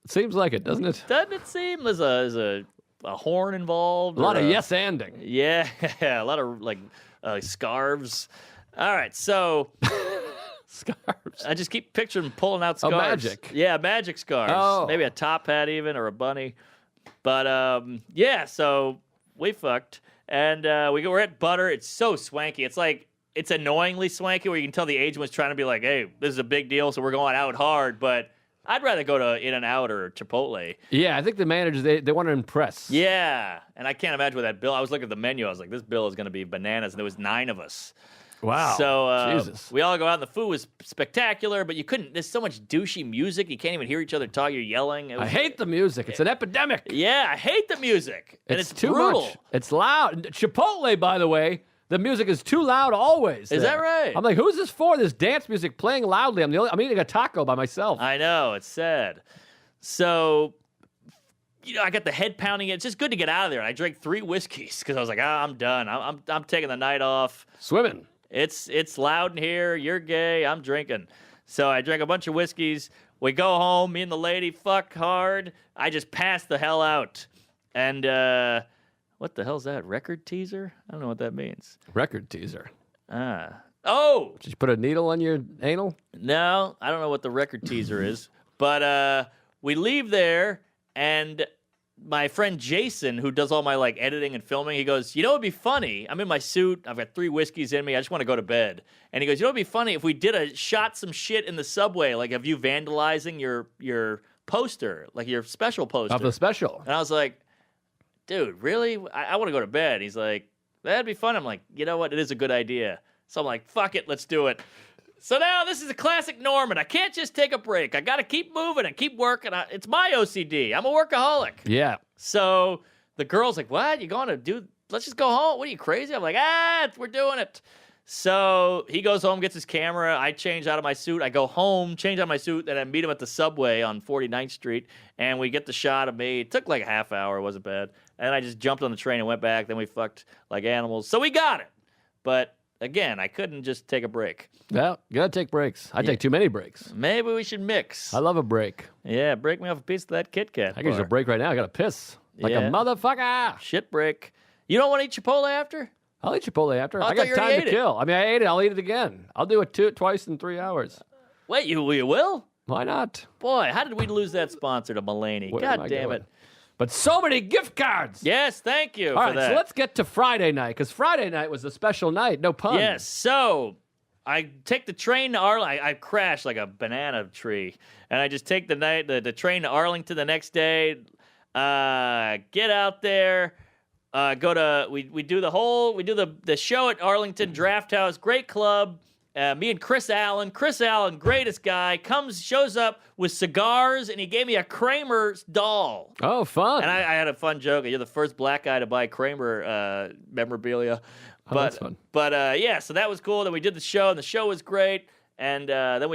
It seems like it, doesn't it? Doesn't it seem there's a horn involved? A lot of yes-anding. Yeah, a lot of, scarves. All right, so... Scarves. I just keep picturing pulling out scarves. Oh, magic. Yeah, magic scarves. Oh. Maybe a top hat even, or a bunny. But, so we fucked. And we're at Butter. It's so swanky. It's annoyingly swanky where you can tell the agent was trying to be like, hey, this is a big deal, so we're going out hard. But I'd rather go to In-N-Out or Chipotle. Yeah, I think the managers, they want to impress. Yeah, and I can't imagine what that bill. I was looking at the menu. I was like, this bill is going to be bananas. And there was 9 of us. Wow. So Jesus. we all go out, and the food was spectacular, but you couldn't. There's so much douchey music. You can't even hear each other talk. You're yelling. I hate the music. It's an epidemic. Yeah, I hate the music. And it's too brutal. much. It's loud. Chipotle, by the way, the music is too loud always. Is that right? I'm like, who's this for? This dance music playing loudly. I'm eating a taco by myself. I know. It's sad. So, I got the head pounding. It's just good to get out of there. And I drank 3 whiskeys because I was like, I'm done. I'm taking the night off. Swimming. It's loud in here. You're gay. I'm drinking. So I drank a bunch of whiskeys. We go home. Me and the lady fuck hard. I just passed the hell out. And what the hell's that? Record teaser? I don't know what that means. Record teaser. Oh! Did you put a needle on your anal? No, I don't know what the record teaser is. But we leave there, and my friend Jason, who does all my editing and filming, he goes, it would be funny. I'm in my suit. I've got 3 whiskeys in me. I just want to go to bed. And he goes, it would be funny if we shot some shit in the subway, like of you vandalizing your poster, like your special poster. Of the special. And I was like, dude, really? I want to go to bed. He's like, that'd be fun. I'm like, you know what? It is a good idea. So I'm like, fuck it. Let's do it. So now this is a classic Norman. I can't just take a break. I got to keep moving and keep working. It's my OCD. I'm a workaholic. Yeah. So the girl's like, what? You going to do? Let's just go home. What are you, crazy? I'm like, we're doing it. So he goes home, gets his camera. I change out of my suit. I go home, change out of my suit, and I meet him at the subway on 49th Street. And we get the shot of me. It took like a half hour. It wasn't bad. And I just jumped on the train and went back. Then we fucked like animals. So we got it. But again, I couldn't just take a break. Yeah, you gotta take breaks. I take too many breaks. Maybe we should mix. I love a break. Yeah, break me off a piece of that Kit Kat I can use a bar. break right now. I gotta piss like a Yeah. motherfucker. Shit break. You don't want to eat Chipotle after? I'll eat Chipotle after. I I thought got you already time ate to it. kill. I mean, I ate it. I'll eat it again. I'll do it twice in 3 hours. Wait, you will? Why not? Boy, how did we lose that sponsor to Mulaney? Where am God I damn going? it. But so many gift cards. Yes, thank you All for right, that. so let's get to Friday night, because Friday night was a special night. No pun. Yes, so I take the train to Arlington. I crashed like a banana tree, and I just take the train to Arlington the next day. Get out there. We do the show at Arlington Draft House. Great club. Me and Chris Allen, greatest guy, shows up with cigars, and he gave me a Kramer doll. Oh, fun. And I had a fun joke. You're the first black guy to buy Kramer memorabilia. Oh, that's fun. But yeah, so that was cool. Then we did the show, and the show was great. And then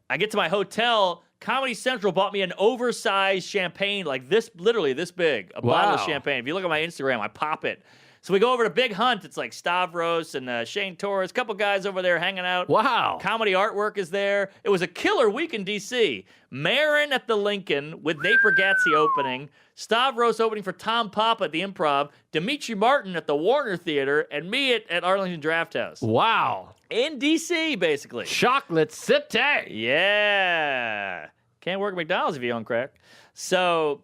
I get to my hotel. Comedy Central bought me an oversized champagne, like this, literally this big, a bottle of Wow. champagne. If you look at my Instagram, I pop it. So we go over to Big Hunt. It's like Stavros and Shane Torres, a couple guys over there hanging out. Wow. Comedy Artwork is there. It was a killer week in D.C. Marin at the Lincoln with Nate Bargatze opening. Stavros opening for Tom Papa at the Improv. Dimitri Martin at the Warner Theater. And me at Arlington Draft House. Wow. In D.C., basically. Chocolate City. Yeah. Can't work at McDonald's if you own crack. So,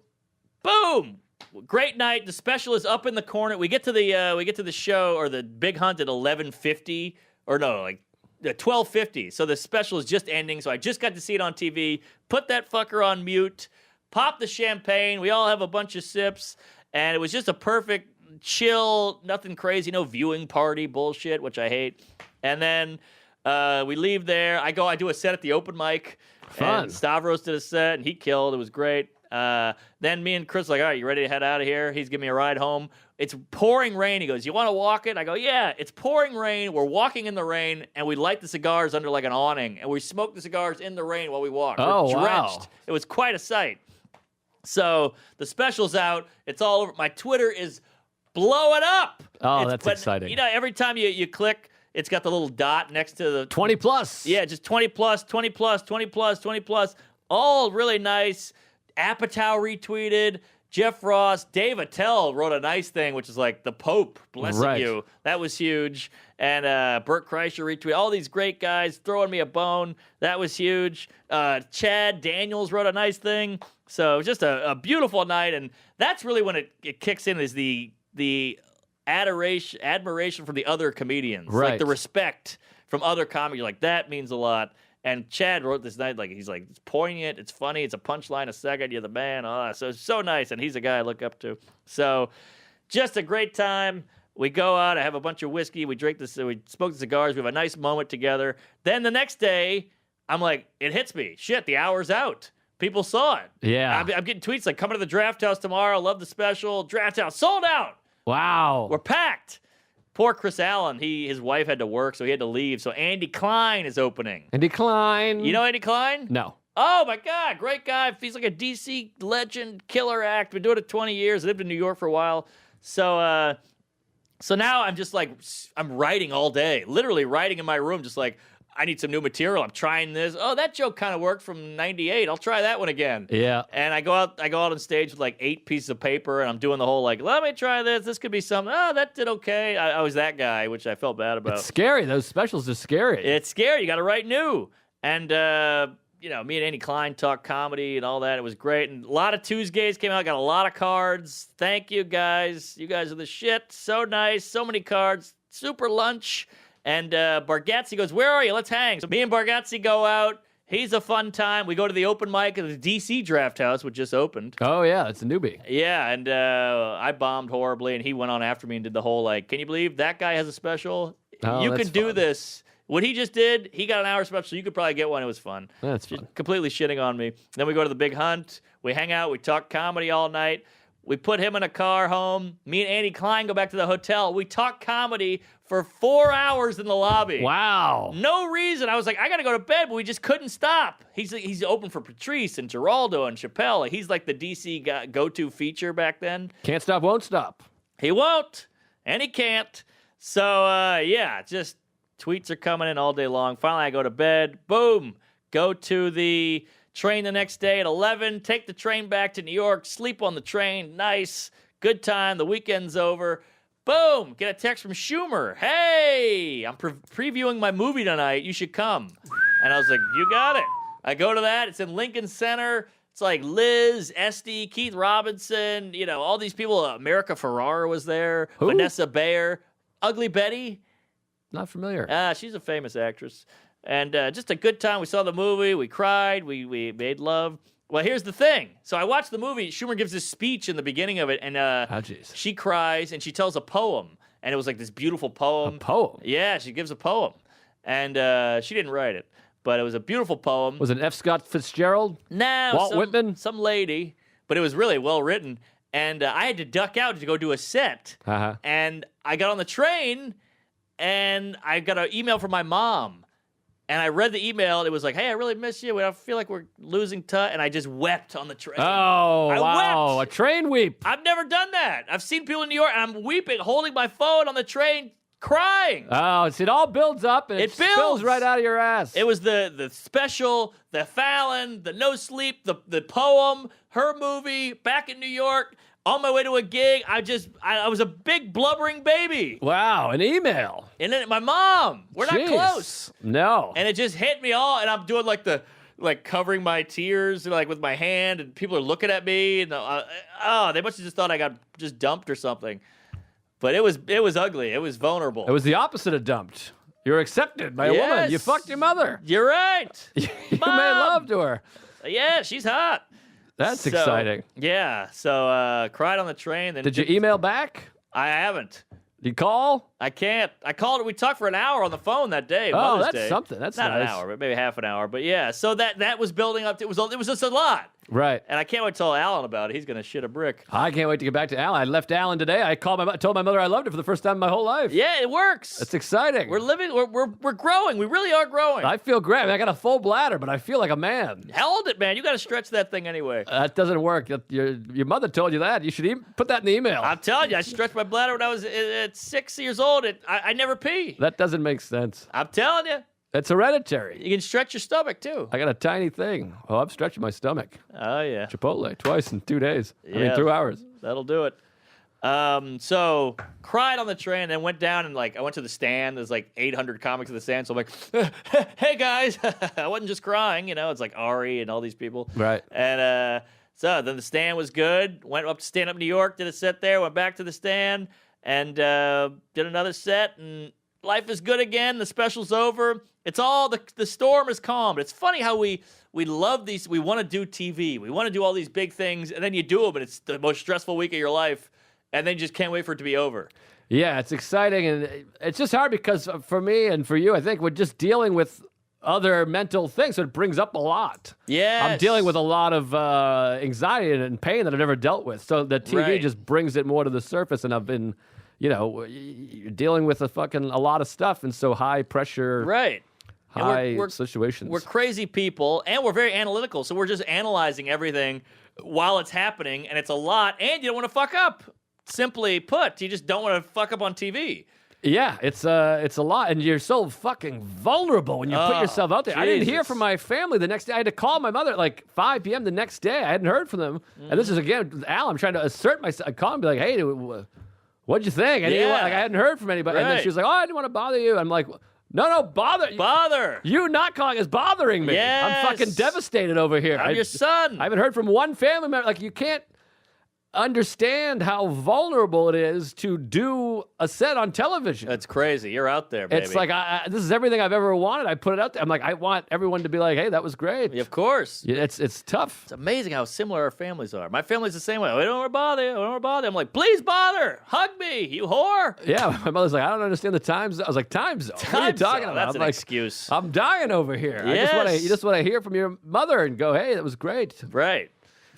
boom. Great night. The special is up in the corner. We get to the show or the Big Hunt at 11:50 or no, like 12:50. So the special is just ending. So I just got to see it on TV. Put that fucker on mute. Pop the champagne. We all have a bunch of sips, and it was just a perfect chill, nothing crazy, no viewing party bullshit, which I hate. And then we leave there. I do a set at the open mic. Fun. And Stavros did a set, and he killed. It was great. Then me and Chris are like, all right, you ready to head out of here? He's giving me a ride home. It's pouring rain. He goes, you want to walk it? I go, yeah, it's pouring rain. We're walking in the rain, and we light the cigars under like an awning, and we smoke the cigars in the rain while we walk. Oh, We're wow. drenched. It was quite a sight. So the special's out. It's all over. My Twitter is blowing up. Oh, that's exciting. You know, every time you click, it's got the little dot next to the 20 plus. Yeah, just 20 plus, 20 plus, 20 plus, 20 plus. All really nice. Apatow retweeted. Jeff Ross. Dave Attell wrote a nice thing, which is like the Pope blessing Right. you. That was huge. And Bert Kreischer retweeted. All these great guys throwing me a bone. That was huge. Chad Daniels wrote a nice thing. So it was just a beautiful night. And that's really when it kicks in is the admiration from the other comedians. Right. Like the respect from other comics. You're like, that means a lot. And Chad wrote this night, like, he's like, it's poignant, it's funny, it's a punchline a second, you're the man. So it's so nice, and he's a guy I look up to. So just a great time. We go out, I have a bunch of whiskey, we drink this, we smoke the cigars, we have a nice moment together. Then the next day, I'm like, it hits me. Shit, the hour's out. People saw it. Yeah. I'm getting tweets like, coming to the Draft House tomorrow, love the special. Draft House, sold out. Wow. We're packed. Poor Chris Allen, his wife had to work, so he had to leave. So Andy Klein is opening. And decline. You know Andy Klein? No. Oh my God, great guy. He's like a DC legend, killer act. Been doing it 20 years. Lived in New York for a while. So now I'm just like, I'm writing all day, literally writing in my room, just like, I need some new material. I'm trying this. Oh, that joke kind of worked from '98. I'll try that one again. Yeah. And I go out on stage with like 8 pieces of paper, and I'm doing the whole like, let me try this. This could be something. Oh, that did okay. I was that guy, which I felt bad about. It's scary. Those specials are scary. It's scary. You got to write new. And, me and Andy Klein talk comedy and all that. It was great. And a lot of Tuesdays came out. Got a lot of cards. Thank you, guys. You guys are the shit. So nice. So many cards. Super lunch. And Bargatze goes, where are you? Let's hang. So me and Bargatze go out. He's a fun time. We go to the open mic at the DC Draft House, which just opened. Oh, yeah. It's a newbie. Yeah, and I bombed horribly, and he went on after me and did the whole, like, can you believe that guy has a special? Oh, You that's could do fun. this. What he just did, he got an hour special. You could probably get one. It was fun. That's Just fun. completely shitting on me. Then we go to the Big Hunt. We hang out. We talk comedy all night. We put him in a car home. Me and Andy Klein go back to the hotel. We talk comedy for 4 hours in the lobby. Wow. No reason. I was like, I got to go to bed, but we just couldn't stop. He's open for Patrice and Geraldo and Chappelle. Like, he's like the DC go-to feature back then. Can't stop, won't stop. He won't, and he can't. So, yeah, just tweets are coming in all day long. Finally, I go to bed. Boom. Go to the train the next day at 11. Take the train back to New York. Sleep on the train. Nice. Good time. The weekend's over. Boom. Get a text from Schumer. Hey, I'm previewing my movie tonight. You should come. And I was like, you got it. I go to that. It's in Lincoln Center. It's like Liz, Esty, Keith Robinson, all these people. America Ferrara was there. Who? Vanessa Bayer. Ugly Betty. Not familiar. She's a famous actress. And just a good time. We saw the movie. We cried. We made love. Well, here's the thing. So I watched the movie. Schumer gives this speech in the beginning of it. And she cries and she tells a poem. And it was like this beautiful poem. A poem? Yeah, she gives a poem. And she didn't write it. But it was a beautiful poem. Was it F. Scott Fitzgerald? No. Walt Whitman? Some lady. But it was really well written. And I had to duck out to go do a set. Uh-huh. And I got on the train, and I got an email from my mom. And I read the email, and it was like, hey, I really miss you. I feel like we're losing touch. And I just wept on the train. Oh, I wow. wept. A train weep. I've never done that. I've seen people in New York, and I'm weeping, holding my phone on the train, crying. Oh, it all builds up, and it spills builds right out of your ass. It was the special, the Fallon, the No Sleep, the poem, her movie, back in New York, on my way to a gig. I was a big blubbering baby. Wow, an email. And then my mom, we're not Jeez. close. No. And it just hit me all, and I'm doing like covering my tears like with my hand, and people are looking at me, and they must have just thought I got just dumped or something. But it was ugly. It was vulnerable. It was the opposite of dumped. You're accepted by a woman. Yes. You fucked your mother. You're right. You made Mom. love to her. Yeah, she's hot. That's So, exciting. Yeah. So cried on the train. Then Did you email back? I haven't. Did you call? I can't. I called. We talked for an hour on the phone that day. Oh, Mother's that's Day. something. That's not nice. an hour, but maybe half an hour. But yeah, so that was building up. It was just a lot. Right. And I can't wait to tell Alan about it. He's gonna shit a brick. I can't wait to get back to Alan. I left Alan today. I told my mother I loved her for the first time in my whole life. Yeah, it works. It's exciting. We're living. We're growing. We really are growing. I feel great. I mean, I got a full bladder, but I feel like a man. Held it, man. You got to stretch that thing anyway. That doesn't work. Your mother told you that. You should put that in the email. I'm telling you, I stretched my bladder when I was at 6 years old. I never pee. That doesn't make sense. I'm telling you. It's hereditary. You can stretch your stomach too. I got a tiny thing. Oh, I'm stretching my stomach. Oh yeah. Chipotle twice in 2 days. I mean, Yeah. 2 hours. That'll do it. So cried on the train, then went down and I went to the stand. There's 800 comics at the stand. So I'm like, hey guys, I wasn't just crying, It's like Ari and all these people. Right. And so then the stand was good. Went up to stand up New York, did a set there. Went back to the stand and did another set. And life is good again. The special's over. It's all the storm is calm. It's funny how we love these. We want to do TV. We want to do all these big things, and then you do them, and it's the most stressful week of your life, and then you just can't wait for it to be over. Yeah, it's exciting, and it's just hard because for me and for you, I think we're just dealing with other mental things, so it brings up a lot. Yes. I'm dealing with a lot of anxiety and pain that I've never dealt with, so the TV Right. just brings it more to the surface, and I've been, you're dealing with a lot of stuff, and so high pressure, Right. And high situations. We're crazy people, and we're very analytical, so we're just analyzing everything while it's happening, and it's a lot, and you don't want to fuck up. Simply put, you just don't want to fuck up on TV. Yeah, it's a lot, and you're so fucking vulnerable when you put yourself out there. I didn't hear Jesus. from my family the next day. I had to call my mother at 5 p.m. the next day. I hadn't heard from them, and this is again, Al. I'm trying to assert myself. I call him, and be like, "Hey, what'd you think?" And Yeah. I hadn't heard from anybody, and then Right. she was like, "Oh, I didn't want to bother you." I'm like, "No, bother. Bother. You not calling is bothering me. Yes. I'm fucking devastated over here. I'm your son. I haven't heard from one family member. You can't understand how vulnerable it is to do a set on television. That's crazy. You're out there, baby. It's like, this is everything I've ever wanted. I put it out there. I'm like, I want everyone to be like, hey, that was great. Of course. Yeah, it's tough. It's amazing how similar our families are. My family's the same way. We don't want to bother you. We don't want to bother you. I'm like, please bother. Hug me, you whore. Yeah, my mother's like, I don't understand the times. I was like, time zone. What are you talking about? That's I'm an like, excuse. I'm dying over here. Yes. You just want to hear from your mother and go, hey, that was great. Right.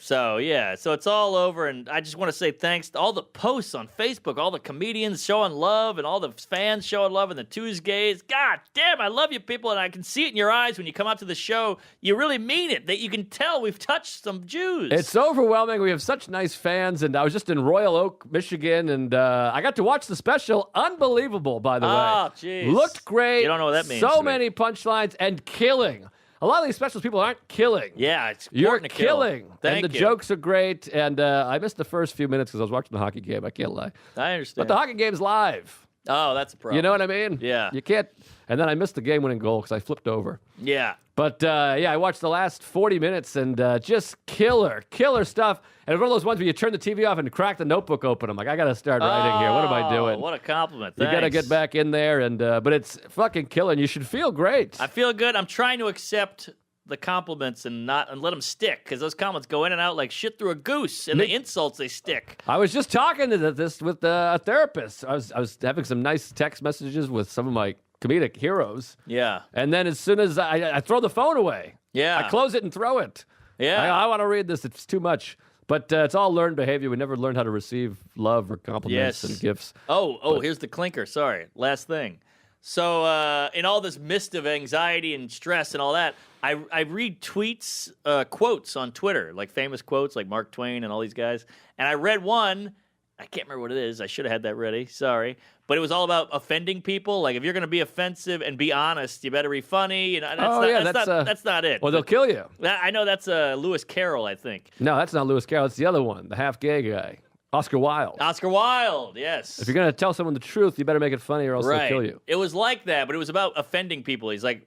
So, yeah, so it's all over, and I just want to say thanks to all the posts on Facebook, all the comedians showing love, and all the fans showing love, and the Tuesdays. God damn, I love you people, and I can see it in your eyes when you come out to the show. You really mean it, that you can tell we've touched some Jews. It's overwhelming. We have such nice fans, and I was just in Royal Oak, Michigan, and I got to watch the special. Unbelievable, by the way. Oh, jeez. Looked great. You don't know what that means. So many punchlines and killing. A lot of these specials people aren't killing. Yeah, it's You're important to kill. killing. Thank and the you. jokes are great. And I missed the first few minutes because I was watching the hockey game. I can't lie. I understand. But the hockey game's live. Oh, that's a problem. You know what I mean? Yeah. You can't. And then I missed the game-winning goal because I flipped over. Yeah. But, I watched the last 40 minutes and just killer stuff. And it's one of those ones where you turn the TV off and crack the notebook open. I'm like, I got to start writing here. What am I doing? What a compliment. You got to Thanks. get back in there. And but it's fucking killing. You should feel great. I feel good. I'm trying to accept the compliments and let them stick, because those comments go in and out like shit through a goose, and the insults, they stick. I was just talking to this with a therapist. I was having some nice text messages with some of my comedic heroes. Yeah. And then as soon as I throw the phone away, Yeah. I close it and throw it. Yeah. I want to read this. It's too much. But it's all learned behavior. We never learned how to receive love or compliments Yes. and gifts. Here's the clinker. Sorry. Last thing. So in all this mist of anxiety and stress and all that, I read tweets, quotes on Twitter, like famous quotes like Mark Twain and all these guys. And I read one. I can't remember what it is. I should have had that ready. Sorry. But it was all about offending people. Like, if you're going to be offensive and be honest, you better be funny. You know, that's not it. Well, they'll kill you. I know that's Lewis Carroll, I think. No, that's not Lewis Carroll. It's the other one, the half-gay guy, Oscar Wilde. Oscar Wilde, yes. If you're going to tell someone the truth, you better make it funny or else they'll kill you. It was like that, but it was about offending people. He's like,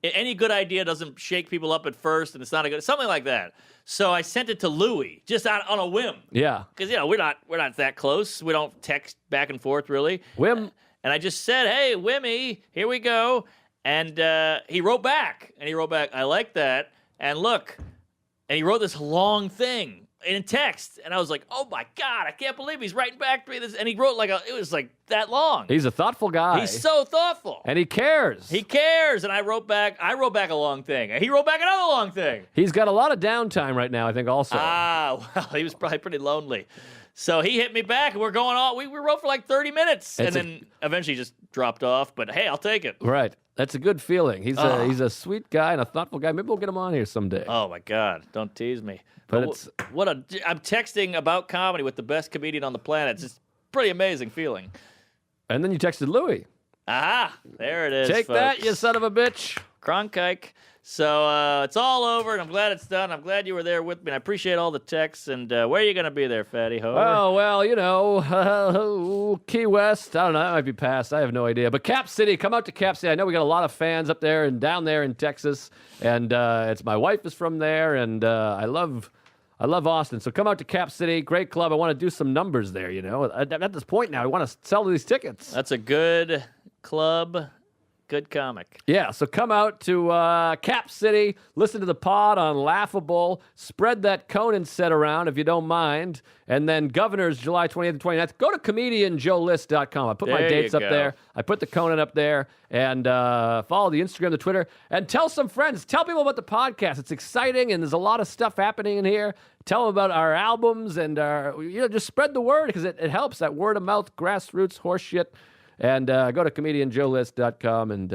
any good idea doesn't shake people up at first, and it's not a good, something like that. So I sent it to Louis, just on a whim. Yeah. Because, we're not that close. We don't text back and forth, really. Whim. And I just said, hey, Wimmy, here we go. And he wrote back. I like that. And look, and he wrote this long thing in text. And I was like, oh, my God, I can't believe he's writing back to me this. And he wrote it was like that long. He's a thoughtful guy. He's so thoughtful. And he cares. He cares. And I wrote back a long thing. And he wrote back another long thing. He's got a lot of downtime right now, I think, also. Well, he was probably pretty lonely. So he hit me back, and we're going on. We wrote for like 30 minutes, and then eventually just dropped off. But hey, I'll take it. Right. That's a good feeling. He's a sweet guy and a thoughtful guy. Maybe we'll get him on here someday. Oh my God! Don't tease me. But I'm texting about comedy with the best comedian on the planet. It's just pretty amazing feeling. And then you texted Louis. Aha! There it is. Take folks. that, you son of a bitch. Cronkite. So it's all over, and I'm glad it's done. I'm glad you were there with me, and I appreciate all the texts. And where are you going to be there, Fatty Ho? Oh, well, Key West. I don't know. That might be past. I have no idea. But Cap City, come out to Cap City. I know we got a lot of fans up there and down there in Texas. And it's my wife is from there, and I love Austin. So come out to Cap City. Great club. I want to do some numbers there, At this point now, I want to sell these tickets. That's a good club. Good comic. Yeah, so come out to Cap City, listen to the pod on Laughable, spread that Conan set around if you don't mind, and then Governor's July 28th and 29th. Go to comedianjoelist.com. I put my dates up there. I put the Conan up there, and follow the Instagram, the Twitter, and tell some friends. Tell people about the podcast. It's exciting, and there's a lot of stuff happening in here. Tell them about our albums, and just spread the word, because it helps, that word-of-mouth, grassroots horseshit. And go to comedianjoelist.com, and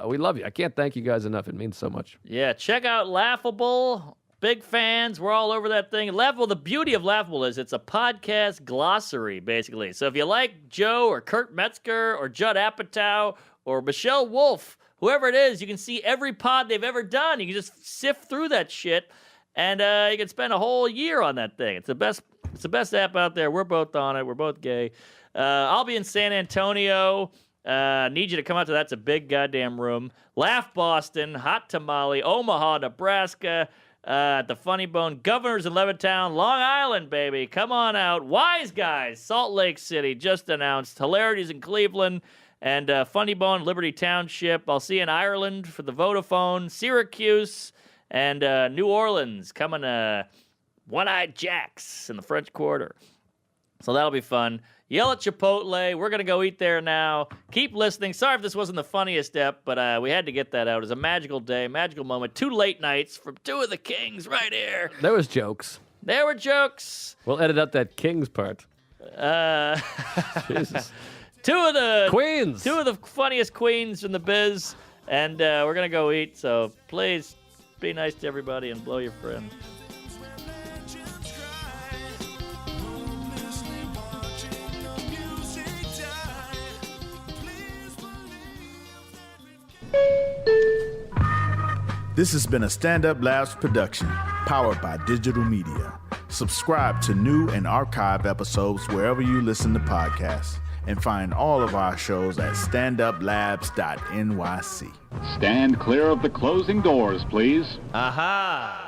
we love you. I can't thank you guys enough. It means so much. Yeah, check out Laughable. Big fans. We're all over that thing. Laughable, the beauty of Laughable is it's a podcast glossary, basically. So if you like Joe or Kurt Metzger or Judd Apatow or Michelle Wolf, whoever it is, you can see every pod they've ever done. You can just sift through that shit, and you can spend a whole year on that thing. It's the best app out there. We're both on it. We're both gay. I'll be in San Antonio. Need you to come out to that. It's a big goddamn room. Laugh Boston, Hot Tamale, Omaha, Nebraska, at the Funny Bone, Governors in Levittown, Long Island, baby. Come on out. Wise Guys, Salt Lake City, just announced. Hilarities in Cleveland, and Funny Bone, Liberty Township. I'll see you in Ireland for the Vodafone, Syracuse, and New Orleans. Coming One-Eyed Jacks in the French Quarter. So that'll be fun. Yell at Chipotle. We're going to go eat there now. Keep listening. Sorry if this wasn't the funniest step, but we had to get that out. It was a magical day, magical moment. 2 late nights from 2 of the kings right here. There was jokes. There were jokes. We'll edit out that kings part. Jesus. 2 of the Queens. 2 of the funniest queens in the biz. And we're going to go eat. So please be nice to everybody and blow your friend. This has been a Stand Up Labs production, powered by digital media. Subscribe to new and archive episodes wherever you listen to podcasts, and find all of our shows at standuplabs.nyc. Stand clear of the closing doors, please. Aha!